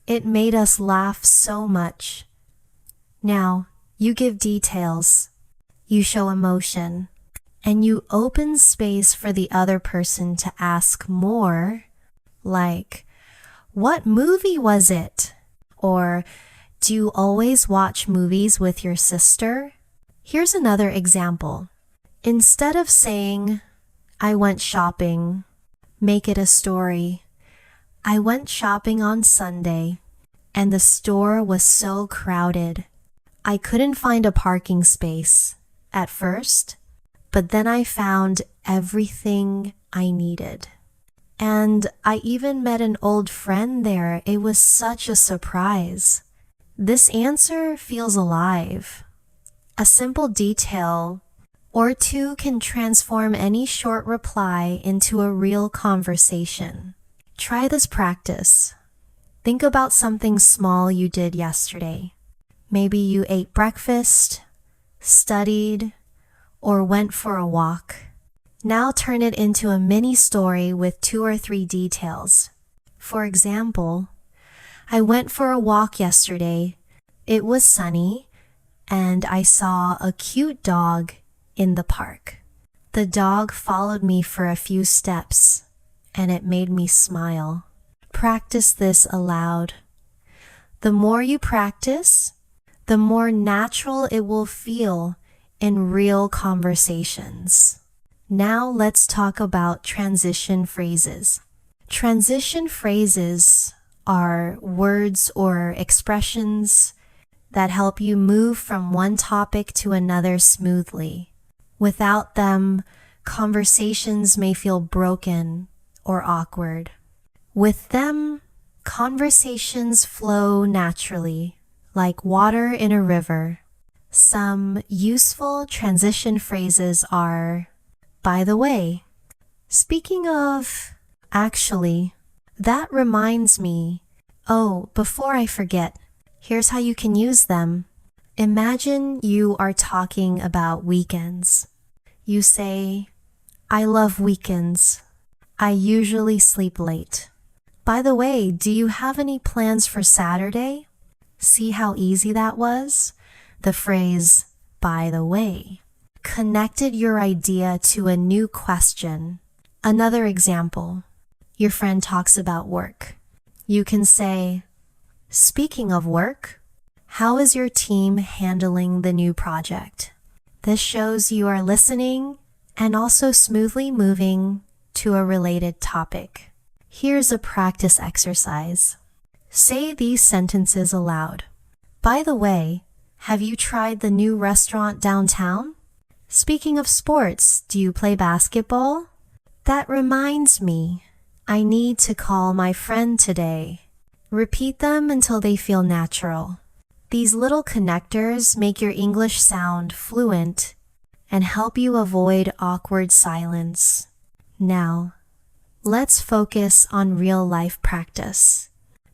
It made us laugh so much." Now, you give details, you show emotion, and you open space for the other person to ask more, like, "What movie was it?" Or, "Do you always watch movies with your sister?" Here's another example. Instead of saying, "I went shopping," make it a story. "I went shopping on Sunday, and the store was so crowded. I couldn't find a parking space at first, but then I found everything I needed. And I even met an old friend there. It was such a surprise." This answer feels alive. A simple detail or 2 can transform any short reply into a real conversation. Try this practice. Think about something small you did yesterday. Maybe you ate breakfast, studied, or went for a walk. Now turn it into a mini story with 2 or 3 details. For example, "I went for a walk yesterday. It was sunny, and I saw a cute dog in the park. The dog followed me for a few steps, and it made me smile." Practice this aloud. The more you practice, the more natural it will feel in real conversations. Now let's talk about transition phrases. Transition phrases are words or expressions that help you move from one topic to another smoothly. Without them, conversations may feel broken or awkward. With them, conversations flow naturally, like water in a river. Some useful transition phrases are, "By the way," "Speaking of," "Actually," "That reminds me," "Oh, before I forget." Here's how you can use them. Imagine you are talking about weekends. You say, "I love weekends. I usually sleep late. By the way, do you have any plans for Saturday? See how easy that was? The phrase, by the way, connected your idea to a new question. Another example, your friend talks about work. You can say, speaking of work, how is your team handling the new project? This shows you are listening and also smoothly moving to a related topic. Here's a practice exercise. Say these sentences aloud. By the way, have you tried the new restaurant downtown? Speaking of sports, do you play basketball? That reminds me, I need to call my friend today. Repeat them until they feel natural. These little connectors make your English sound fluent and help you avoid awkward silence. Now, let's focus on real-life practice.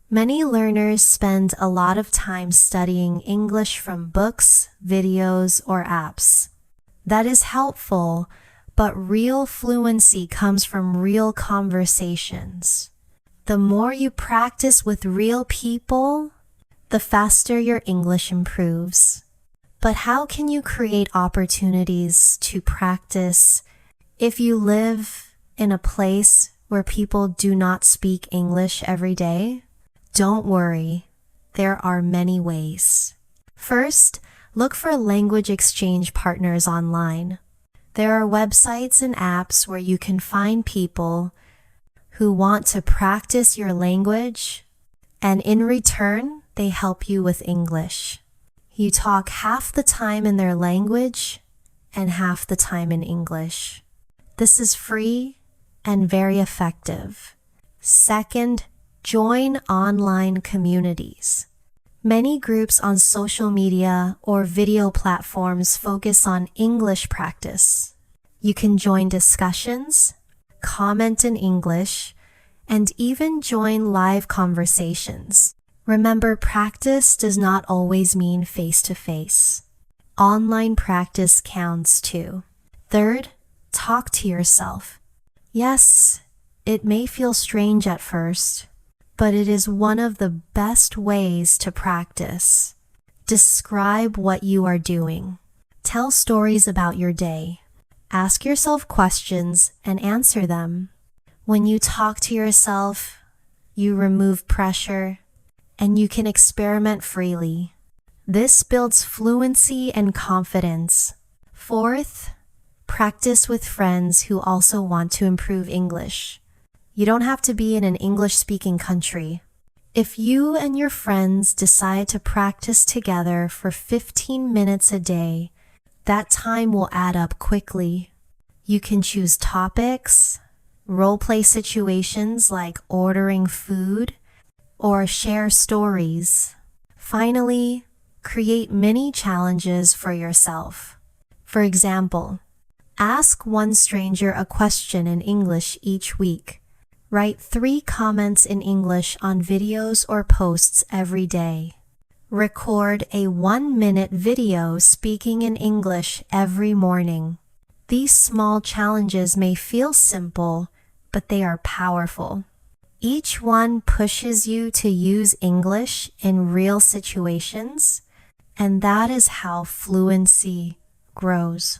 Many learners spend a lot of time studying English from books, videos, or apps. That is helpful, but real fluency comes from real conversations. The more you practice with real people, the faster your English improves. But how can you create opportunities to practice if you live in a place where people do not speak English every day? Don't worry, there are many ways. First, look for language exchange partners online. There are websites and apps where you can find people who want to practice your language, and in return, they help you with English. You talk half the time in their language and half the time in English. This is free and very effective. Second, join online communities. Many groups on social media or video platforms focus on English practice. You can join discussions, comment in English, and even join live conversations. Remember, practice does not always mean face-to-face. Online practice counts too. Third, talk to yourself. Yes, it may feel strange at first, but it is one of the best ways to practice. Describe what you are doing. Tell stories about your day. Ask yourself questions and answer them. When you talk to yourself, you remove pressure and you can experiment freely. This builds fluency and confidence. Fourth, practice with friends who also want to improve English. You don't have to be in an English-speaking country. If you and your friends decide to practice together for 15 minutes a day, that time will add up quickly. You can choose topics, role-play situations like ordering food, or share stories. Finally, create mini challenges for yourself. For example, ask one stranger a question in English each week. Write 3 comments in English on videos or posts every day. Record a 1-minute video speaking in English every morning. These small challenges may feel simple, but they are powerful. Each one pushes you to use English in real situations, and that is how fluency grows.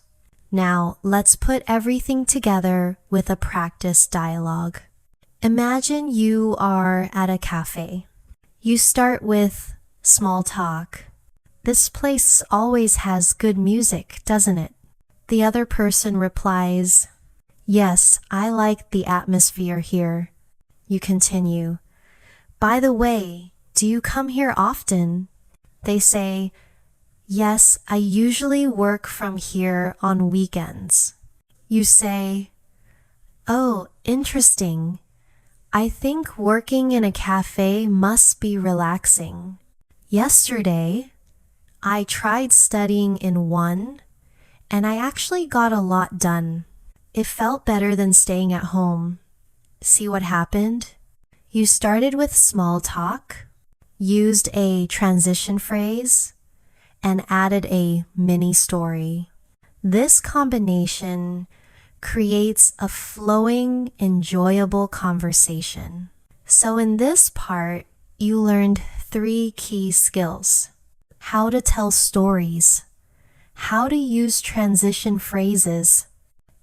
Now, let's put everything together with a practice dialogue. Imagine you are at a cafe. You start with small talk. This place always has good music, doesn't it? The other person replies, yes, I like the atmosphere here. You continue, by the way, do you come here often? They say, yes, I usually work from here on weekends. You say, oh, interesting. I think working in a cafe must be relaxing. Yesterday, I tried studying in one, and I actually got a lot done. It felt better than staying at home. See what happened? You started with small talk, used a transition phrase, and added a mini story. This combination creates a flowing, enjoyable conversation. So in this part, you learned 3 key skills: how to tell stories, how to use transition phrases,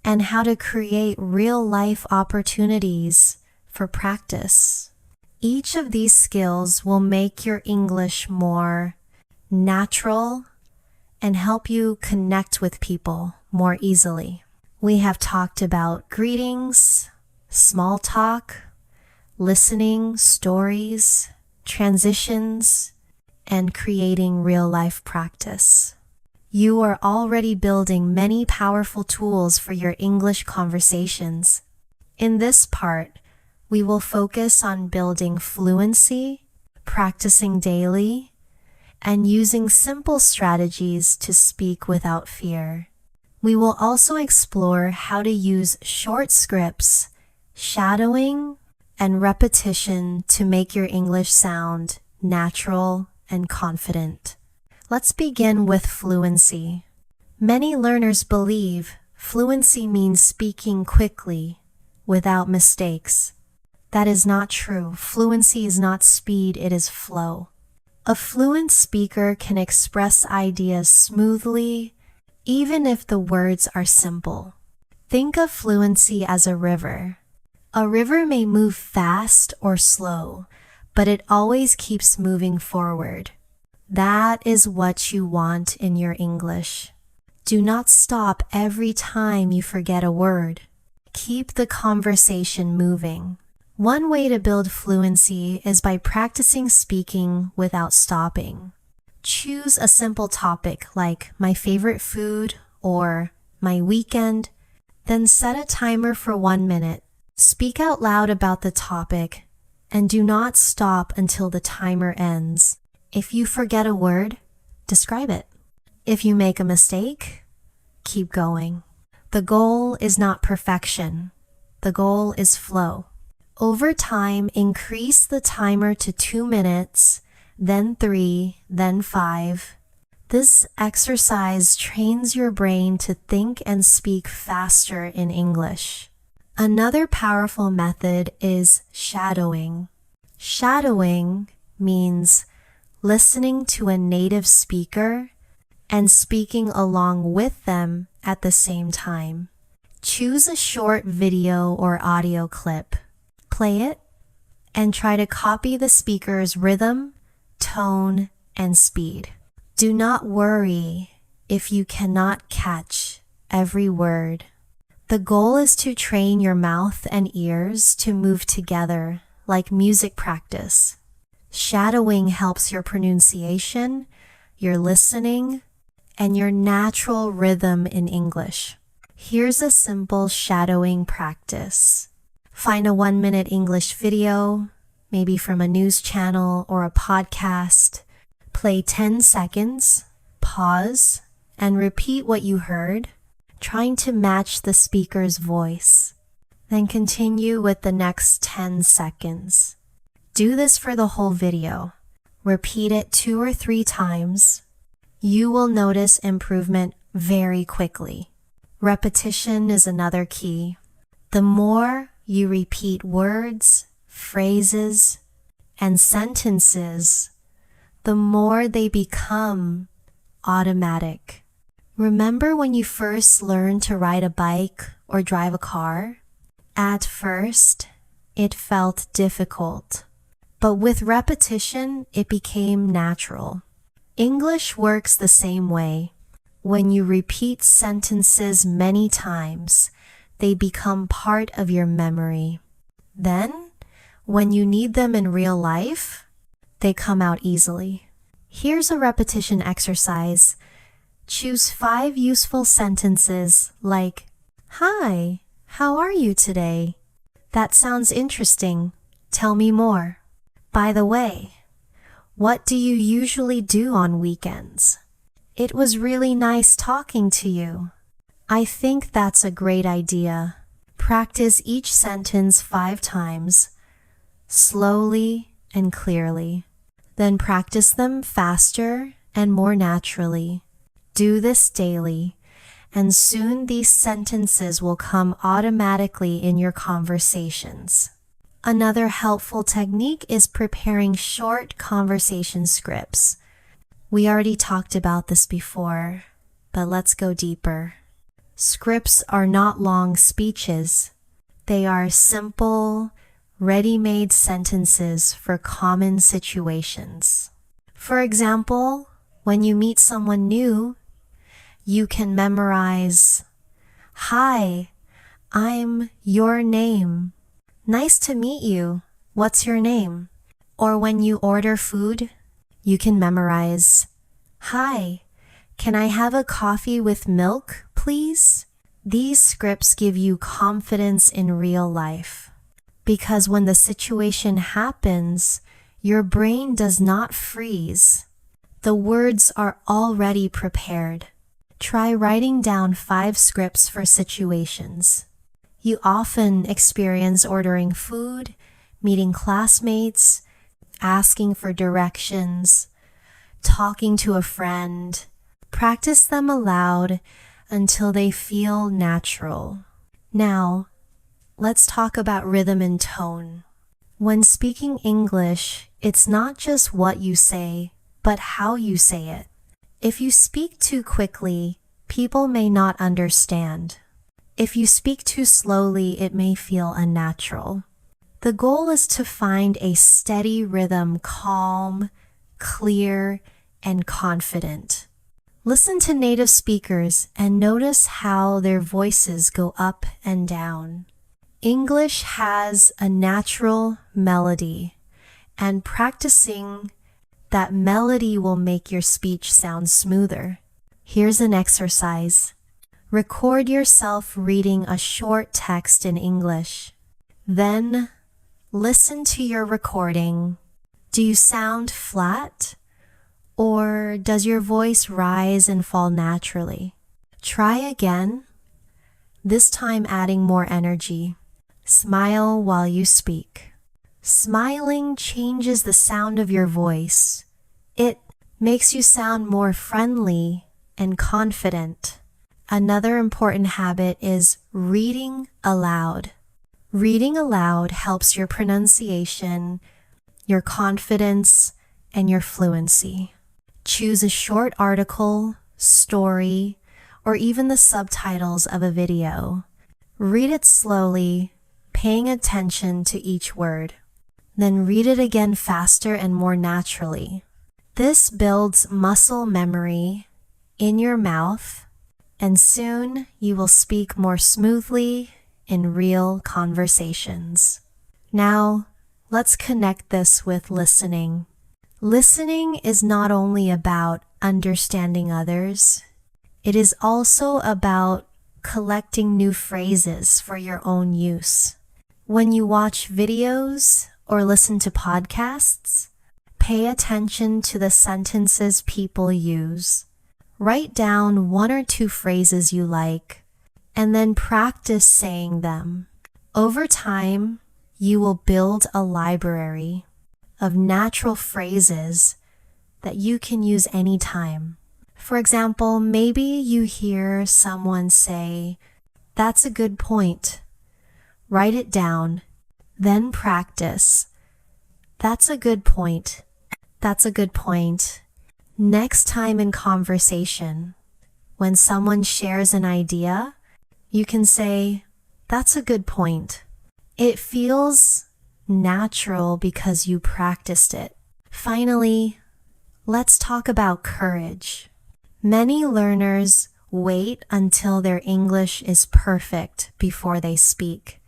and how to create real-life opportunities for practice. Each of these skills will make your English more natural and help you connect with people more easily. We have talked about greetings, small talk, listening, stories, transitions, and creating real-life practice. You are already building many powerful tools for your English conversations. In this part, we will focus on building fluency, practicing daily, and using simple strategies to speak without fear. We will also explore how to use short scripts, shadowing, and repetition to make your English sound natural and confident. Let's begin with fluency. Many learners believe fluency means speaking quickly, without mistakes. That is not true. Fluency is not speed, it is flow. A fluent speaker can express ideas smoothly, even if the words are simple. Think of fluency as a river. A river may move fast or slow, but it always keeps moving forward. That is what you want in your English. Do not stop every time you forget a word. Keep the conversation moving. One way to build fluency is by practicing speaking without stopping. Choose a simple topic like my favorite food or my weekend, then set a timer for 1 minute. Speak out loud about the topic and do not stop until the timer ends. If you forget a word, describe it. If you make a mistake, keep going. The goal is not perfection. The goal is flow. Over time, increase the timer to 2 minutes, then 3, then 5. This exercise trains your brain to think and speak faster in English. Another powerful method is shadowing. Shadowing means listening to a native speaker and speaking along with them at the same time. Choose a short video or audio clip. Play it and try to copy the speaker's rhythm, tone, and speed. Do not worry if you cannot catch every word. The goal is to train your mouth and ears to move together like music practice. Shadowing helps your pronunciation, your listening, and your natural rhythm in English. Here's a simple shadowing practice. Find a 1-minute English video, maybe from a news channel or a podcast. Play 10 seconds, pause, and repeat what you heard, trying to match the speaker's voice. Then continue with the next 10 seconds. Do this for the whole video. Repeat it 2 or 3 times. You will notice improvement very quickly. Repetition is another key. The more you repeat words, phrases, and sentences, the more they become automatic. Remember when you first learned to ride a bike or drive a car? At first, it felt difficult, but with repetition, it became natural. English works the same way. When you repeat sentences many times, they become part of your memory. Then, when you need them in real life, they come out easily. Here's a repetition exercise. Choose 5 useful sentences like, "Hi, how are you today? That sounds interesting. Tell me more. By the way, what do you usually do on weekends? It was really nice talking to you. I think that's a great idea." Practice each sentence 5 times, slowly and clearly. Then practice them faster and more naturally. Do this daily, and soon these sentences will come automatically in your conversations. Another helpful technique is preparing short conversation scripts. We already talked about this before, but let's go deeper. Scripts are not long speeches. They are simple, ready-made sentences for common situations. For example, when you meet someone new, you can memorize, "Hi, I'm your name. Nice to meet you. What's your name?" Or when you order food, you can memorize, "Hi, can I have a coffee with milk, please?" These scripts give you confidence in real life, because when the situation happens, your brain does not freeze. The words are already prepared. Try writing down 5 scripts for situations you often experience: ordering food, meeting classmates, asking for directions, talking to a friend. Practice them aloud until they feel natural. Now, let's talk about rhythm and tone. When speaking English, it's not just what you say, but how you say it. If you speak too quickly, people may not understand. If you speak too slowly, it may feel unnatural. The goal is to find a steady rhythm, calm, clear, and confident. Listen to native speakers and notice how their voices go up and down. English has a natural melody, and practicing that melody will make your speech sound smoother. Here's an exercise. Record yourself reading a short text in English. Then, listen to your recording. Do you sound flat? Or does your voice rise and fall naturally? Try again, this time adding more energy. Smile while you speak. Smiling changes the sound of your voice. It makes you sound more friendly and confident. Another important habit is reading aloud. Reading aloud helps your pronunciation, your confidence, and your fluency. Choose a short article, story, or even the subtitles of a video. Read it slowly, paying attention to each word. Then read it again faster and more naturally. This builds muscle memory in your mouth, and soon you will speak more smoothly in real conversations. Now, let's connect this with listening. Listening is not only about understanding others, it is also about collecting new phrases for your own use. When you watch videos or listen to podcasts, pay attention to the sentences people use. Write down 1 or 2 phrases you like, and then practice saying them. Over time, you will build a library of natural phrases that you can use anytime. For example, maybe you hear someone say, "That's a good point." Write it down, then practice. "That's a good point. That's a good point." Next time in conversation, when someone shares an idea, you can say, "That's a good point." It feels natural because you practiced it. Finally, let's talk about courage. Many learners wait until their English is perfect before they speak,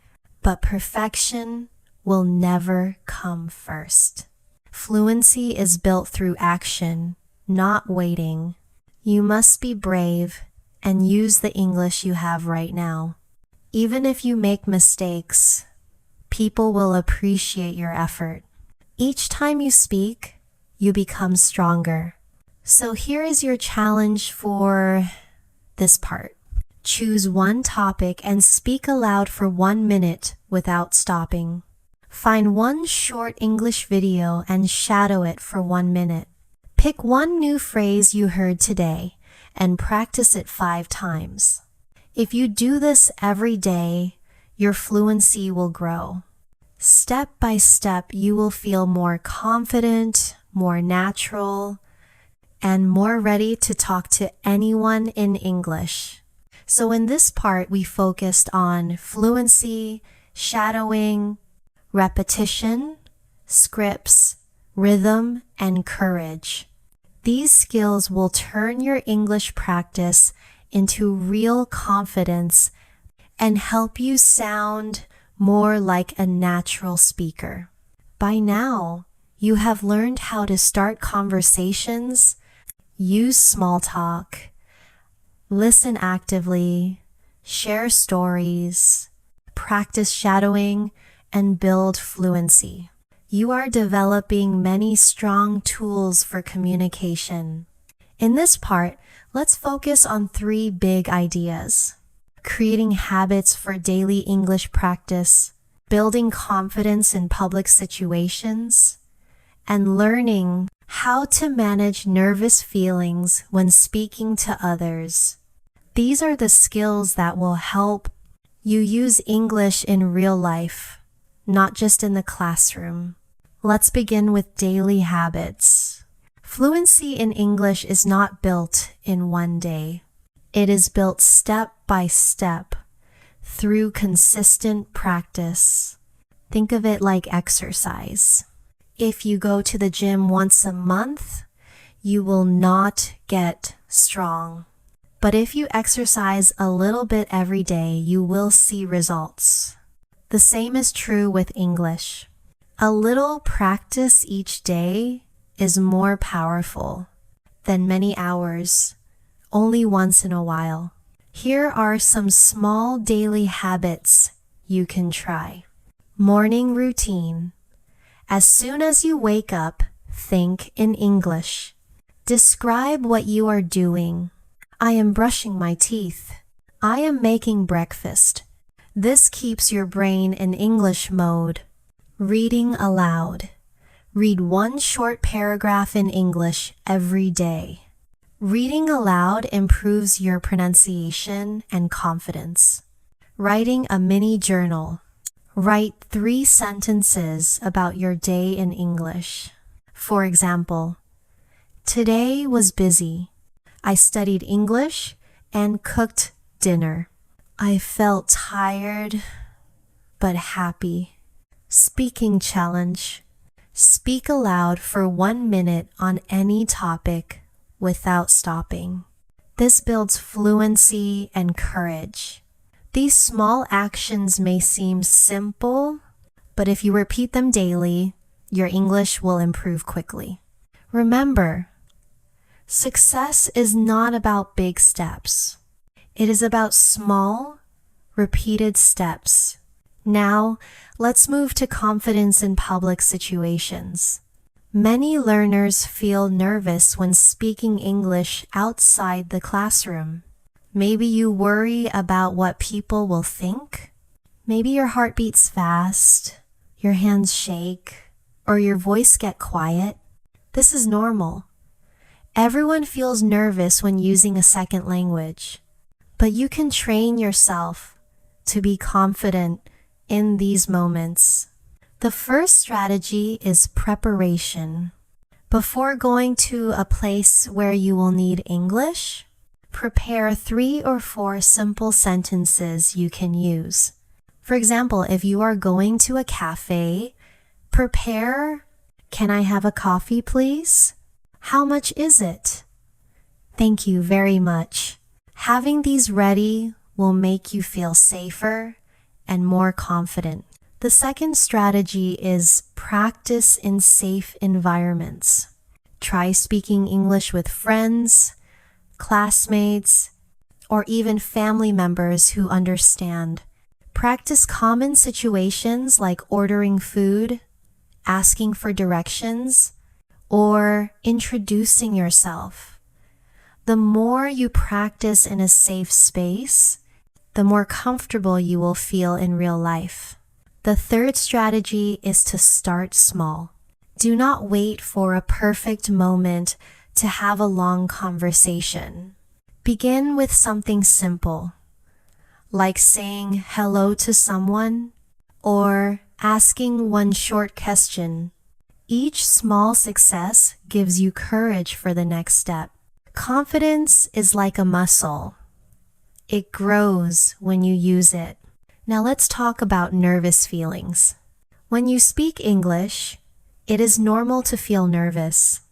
but perfection will never come first. Fluency is built through action, not waiting. You must be brave and use the English you have right now. Even if you make mistakes, people will appreciate your effort. Each time you speak, you become stronger. So here is your challenge for this part. Choose one topic and speak aloud for 1 minute without stopping. Find one short English video and shadow it for 1 minute. Pick one new phrase you heard today and practice it 5 times. If you do this every day, your fluency will grow. Step by step, you will feel more confident, more natural, and more ready to talk to anyone in English. So in this part, we focused on fluency, shadowing, repetition, scripts, rhythm, and courage. These skills will turn your English practice into real confidence and help you sound more like a natural speaker. By now, you have learned how to start conversations, use small talk, listen actively, share stories, practice shadowing, and build fluency. You are developing many strong tools for communication. In this part, let's focus on 3 big ideas: creating habits for daily English practice, building confidence in public situations, and learning how to manage nervous feelings when speaking to others. These are the skills that will help you use English in real life, not just in the classroom. Let's begin with daily habits. Fluency in English is not built in one day. It is built step by step through consistent practice. Think of it like exercise. If you go to the gym once a month, you will not get strong. But if you exercise a little bit every day, you will see results. The same is true with English. A little practice each day is more powerful than many hours, only once in a while. Here are some small daily habits you can try. Morning routine. As soon as you wake up, think in English. Describe what you are doing. I am brushing my teeth. I am making breakfast. This keeps your brain in English mode. Reading aloud. Read 1 short paragraph in English every day. Reading aloud improves your pronunciation and confidence. Writing a mini journal. Write 3 sentences about your day in English. For example, today was busy. I studied English and cooked dinner. I felt tired but happy. Speaking challenge. Speak aloud for 1 minute on any topic without stopping. This builds fluency and courage. These small actions may seem simple, but if you repeat them daily, your English will improve quickly. Remember, success is not about big steps. It is about small, repeated steps. Now, let's move to confidence in public situations. Many learners feel nervous when speaking English outside the classroom. Maybe you worry about what people will think. Maybe your heart beats fast, your hands shake, or your voice gets quiet. This is normal. Everyone feels nervous when using a second language, but you can train yourself to be confident in these moments. The first strategy is preparation. Before going to a place where you will need English, prepare 3 or 4 simple sentences you can use. For example, if you are going to a cafe, prepare, "Can I have a coffee, please? How much is it? Thank you very much." Having these ready will make you feel safer and more confident. The second strategy is practice in safe environments. Try speaking English with friends, classmates, or even family members who understand. Practice common situations like ordering food, asking for directions, or introducing yourself. The more you practice in a safe space, the more comfortable you will feel in real life. The third strategy is to start small. Do not wait for a perfect moment to have a long conversation. Begin with something simple, like saying hello to someone or asking one short question. Each small success gives you courage for the next step. Confidence is like a muscle. It grows when you use it. Now let's talk about nervous feelings. When you speak English, it is normal to feel nervous,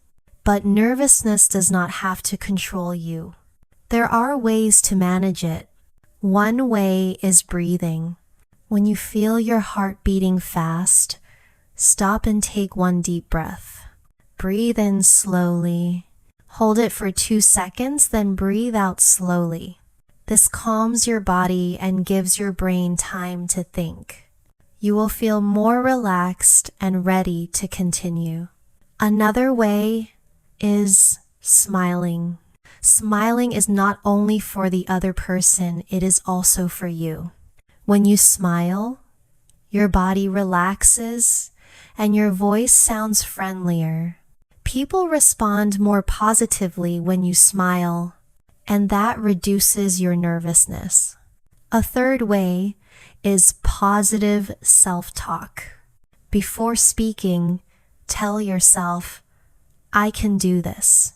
but nervousness does not have to control you. There are ways to manage it. One way is breathing. When you feel your heart beating fast, stop and take one deep breath. Breathe in slowly. Hold it for 2 seconds, then breathe out slowly. This calms your body and gives your brain time to think. You will feel more relaxed and ready to continue. Another way is smiling. Smiling is not only for the other person, it is also for you. When you smile, your body relaxes and your voice sounds friendlier. People respond more positively when you smile, and that reduces your nervousness. A third way is positive self-talk. Before speaking, tell yourself, I can do this.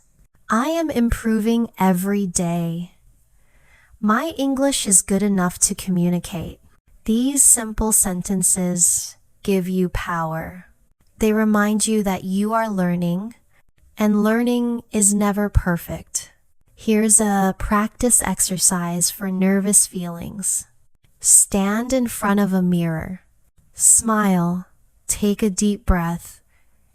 I am improving every day. My English is good enough to communicate. These simple sentences give you power. They remind you that you are learning, and learning is never perfect. Here's a practice exercise for nervous feelings. Stand in front of a mirror. Smile, take a deep breath,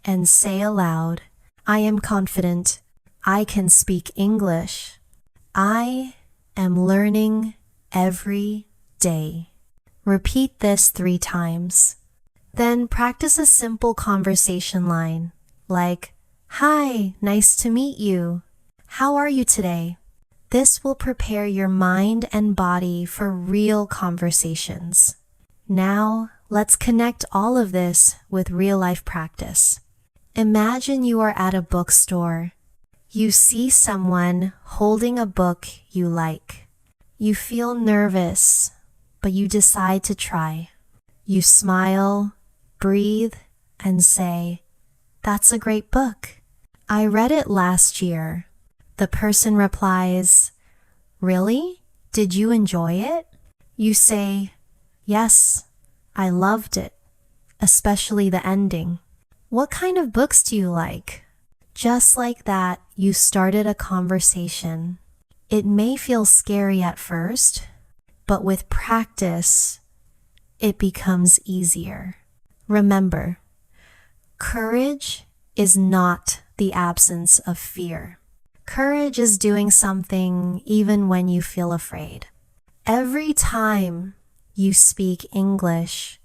and say aloud, I am confident. I can speak English. I am learning every day. Repeat this 3 times. Then practice a simple conversation line, like, Hi, nice to meet you. How are you today? This will prepare your mind and body for real conversations. Now, let's connect all of this with real-life practice. Imagine you are at a bookstore. You see someone holding a book you like. You feel nervous, but you decide to try. You smile, breathe, and say, That's a great book. I read it last year. The person replies, Really? Did you enjoy it? You say, Yes, I loved it, especially the ending. What kind of books do you like? Just like that, you started a conversation. It may feel scary at first, but with practice, it becomes easier. Remember, courage is not the absence of fear. Courage is doing something even when you feel afraid. Every time you speak English,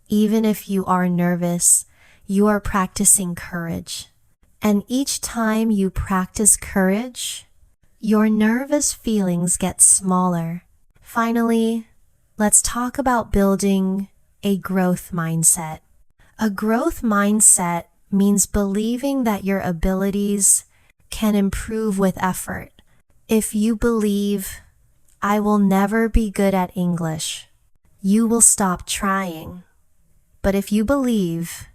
even if you are nervous, you are practicing courage. And each time you practice courage, your nervous feelings get smaller. Finally, let's talk about building a growth mindset. A growth mindset means believing that your abilities can improve with effort. If you believe, I will never be good at English, you will stop trying. But if you believe,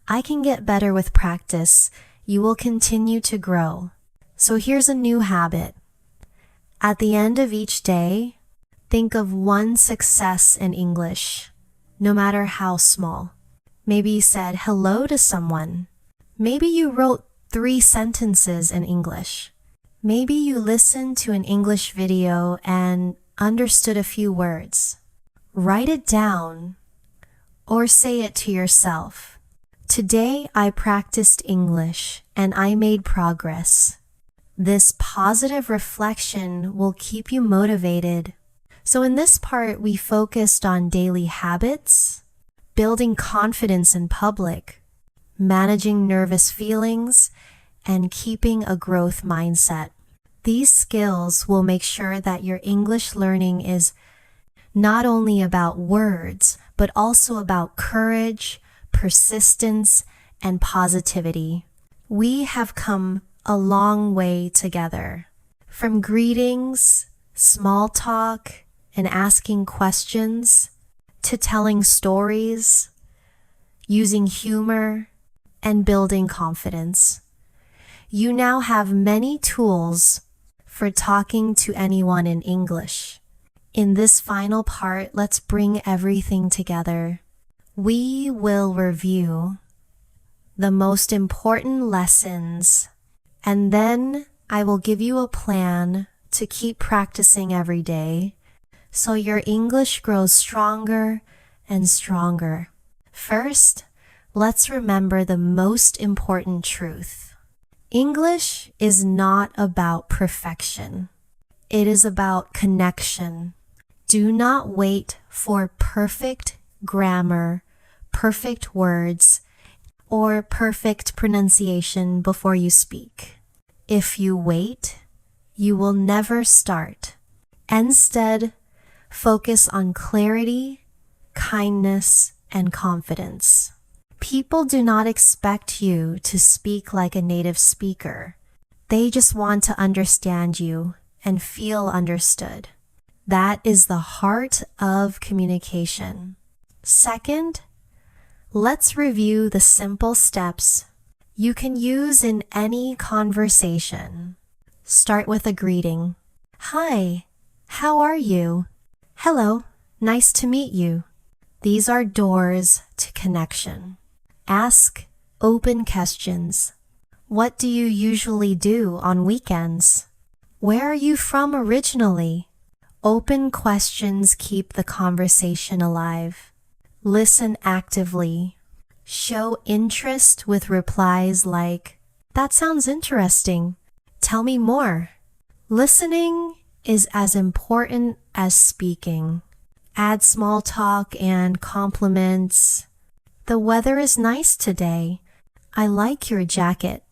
I can get better with practice, you will continue to grow. So here's a new habit. At the end of each day, think of one success in English, no matter how small. Maybe you said hello to someone. Maybe you wrote 3 sentences in English. Maybe you listened to an English video and understood a few words. Write it down or say it to yourself. Today I practiced English and I made progress. This positive reflection will keep you motivated. So in this part, we focused on daily habits, building confidence in public, managing nervous feelings, and keeping a growth mindset. These skills will make sure that your English learning is not only about words, but also about courage, persistence, and positivity. We have come a long way together. From greetings, small talk, and asking questions, to telling stories, using humor, and building confidence. You now have many tools for talking to anyone in English. In this final part, let's bring everything together. We will review the most important lessons, and then I will give you a plan to keep practicing every day so your English grows stronger and stronger. First, let's remember the most important truth. English is not about perfection. It is about connection. Do not wait for perfect grammar, perfect words, or perfect pronunciation before you speak. If you wait, you will never start. Instead, focus on clarity, kindness, and confidence. People do not expect you to speak like a native speaker. They just want to understand you and feel understood. That is the heart of communication. Second, let's review the simple steps you can use in any conversation. Start with a greeting. Hi, how are you? Hello, nice to meet you. These are doors to connection. Ask open questions. What do you usually do on weekends? Where are you from originally? Open questions keep the conversation alive. Listen actively. Show interest with replies like, "That sounds interesting. Tell me more." Listening is as important as speaking. Add small talk and compliments. "The weather is nice today. I like your jacket."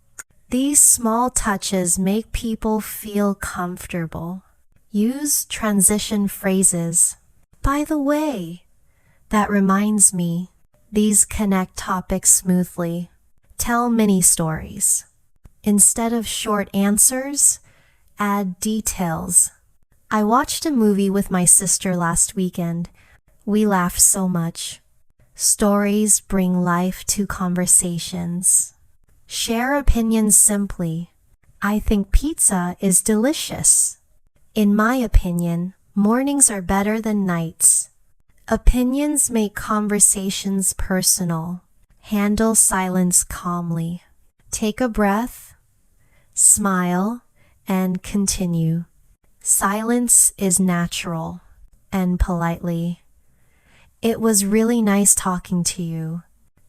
These small touches make people feel comfortable. Use transition phrases. By the way, that reminds me. These connect topics smoothly. Tell mini stories. Instead of short answers, add details. I watched a movie with my sister last weekend. We laughed so much. Stories bring life to conversations. Share opinions simply. I think pizza is delicious. In my opinion, mornings are better than nights. Opinions make conversations personal. Handle silence calmly. Take a breath, smile, and continue. Silence is natural. And politely, "It was really nice talking to you.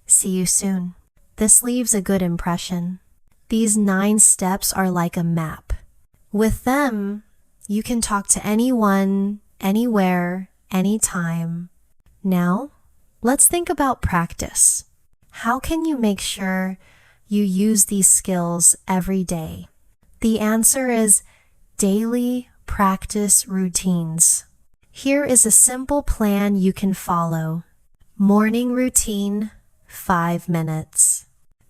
See you soon." This leaves a good impression. These 9 steps are like a map. With them, you can talk to anyone, anywhere, anytime. Now, let's think about practice. How can you make sure you use these skills every day? The answer is daily practice routines. Here is a simple plan you can follow. Morning routine, 5 minutes.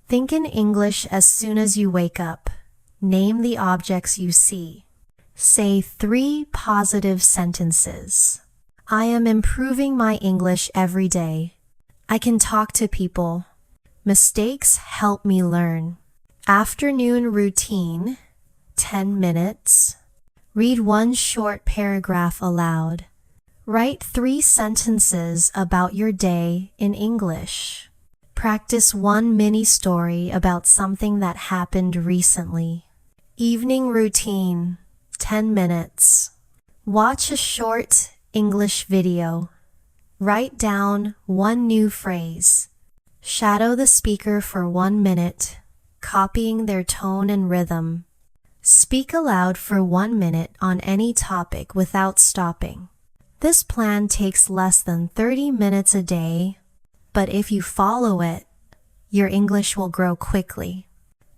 Think in English as soon as you wake up. Name the objects you see. Say 3 positive sentences. I am improving my English every day. I can talk to people. Mistakes help me learn. Afternoon routine, 10 minutes. Read 1 short paragraph aloud. Write 3 sentences about your day in English. Practice 1 mini story about something that happened recently. Evening routine, 10 minutes. Watch a short English video. Write down 1 new phrase. Shadow the speaker for 1 minute, copying their tone and rhythm. Speak aloud for 1 minute on any topic without stopping. This plan takes less than 30 minutes a day, but if you follow it, your English will grow quickly.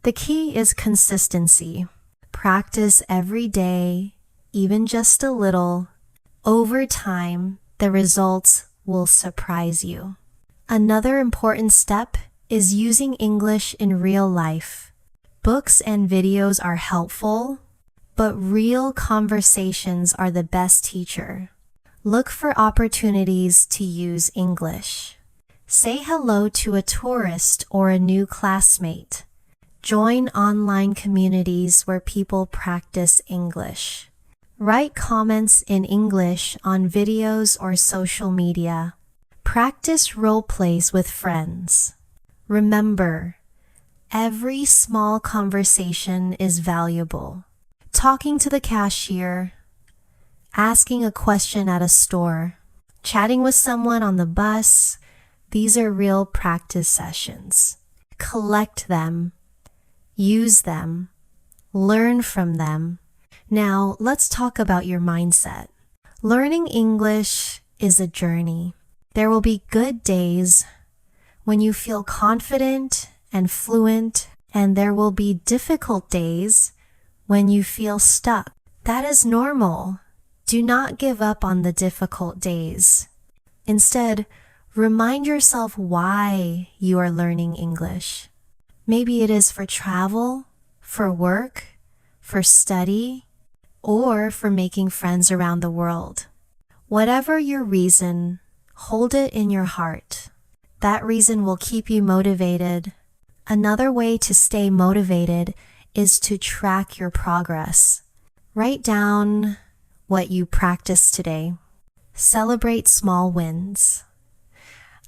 The key is consistency. Practice every day, even just a little. Over time, the results will surprise you. Another important step is using English in real life. Books and videos are helpful, but real conversations are the best teacher. Look for opportunities to use English. Say hello to a tourist or a new classmate. Join online communities where people practice English. Write comments in English on videos or social media. Practice role plays with friends. Remember, every small conversation is valuable. Talking to the cashier, asking a question at a store, chatting with someone on the bus, these are real practice sessions. Collect them, use them, learn from them. Now, let's talk about your mindset. Learning English is a journey. There will be good days when you feel confident and fluent, and there will be difficult days when you feel stuck. That is normal. Do not give up on the difficult days. Instead, remind yourself why you are learning English. Maybe it is for travel, for work, for study, or for making friends around the world. Whatever your reason, hold it in your heart. That reason will keep you motivated. Another way to stay motivated is to track your progress. Write down what you practiced today. Celebrate small wins.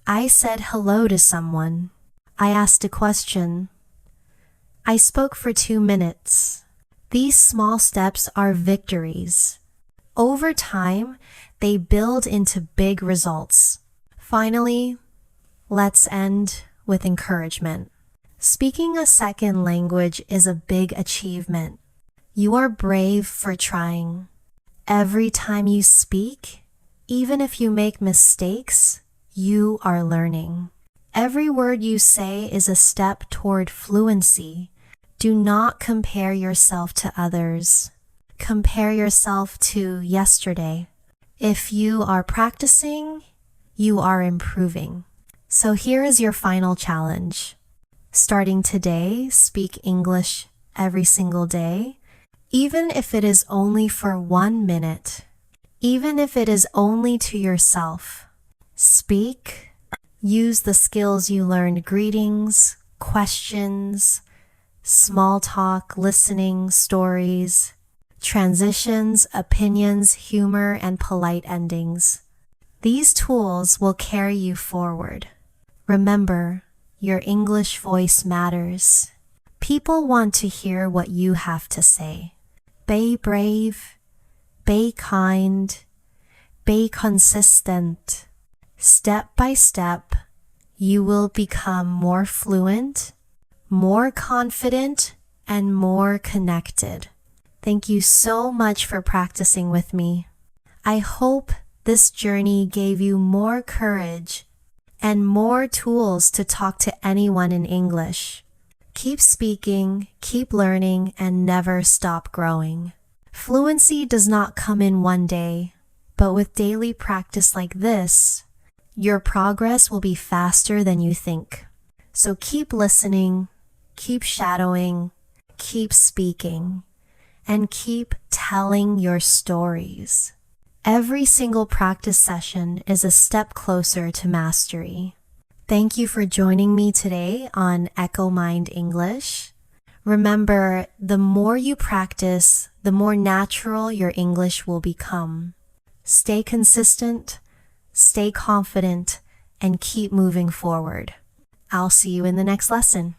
I said hello to someone. I asked a question. I spoke for 2 minutes. These small steps are victories. Over time, they build into big results. Finally, let's end with encouragement. Speaking a second language is a big achievement. You are brave for trying. Every time you speak, even if you make mistakes, you are learning. Every word you say is a step toward fluency. Do not compare yourself to others. Compare yourself to yesterday. If you are practicing, you are improving. So here is your final challenge. Starting today, speak English every single day, even if it is only for 1 minute, even if it is only to yourself. Speak. Use the skills you learned: greetings, questions, small talk, listening, stories, transitions, opinions, humor, and polite endings. These tools will carry you forward. Remember, your English voice matters. People want to hear what you have to say. Be brave, be kind, be consistent. Step by step, you will become more fluent, more confident, and more connected. Thank you so much for practicing with me. I hope this journey gave you more courage and more tools to talk to anyone in English. Keep speaking, keep learning, and never stop growing. Fluency does not come in one day, but with daily practice like this, your progress will be faster than you think. So keep listening, keep shadowing, keep speaking, and keep telling your stories. Every single practice session is a step closer to mastery. Thank you for joining me today on EchoMind English. Remember, the more you practice, the more natural your English will become. Stay consistent, stay confident, and keep moving forward. I'll see you in the next lesson.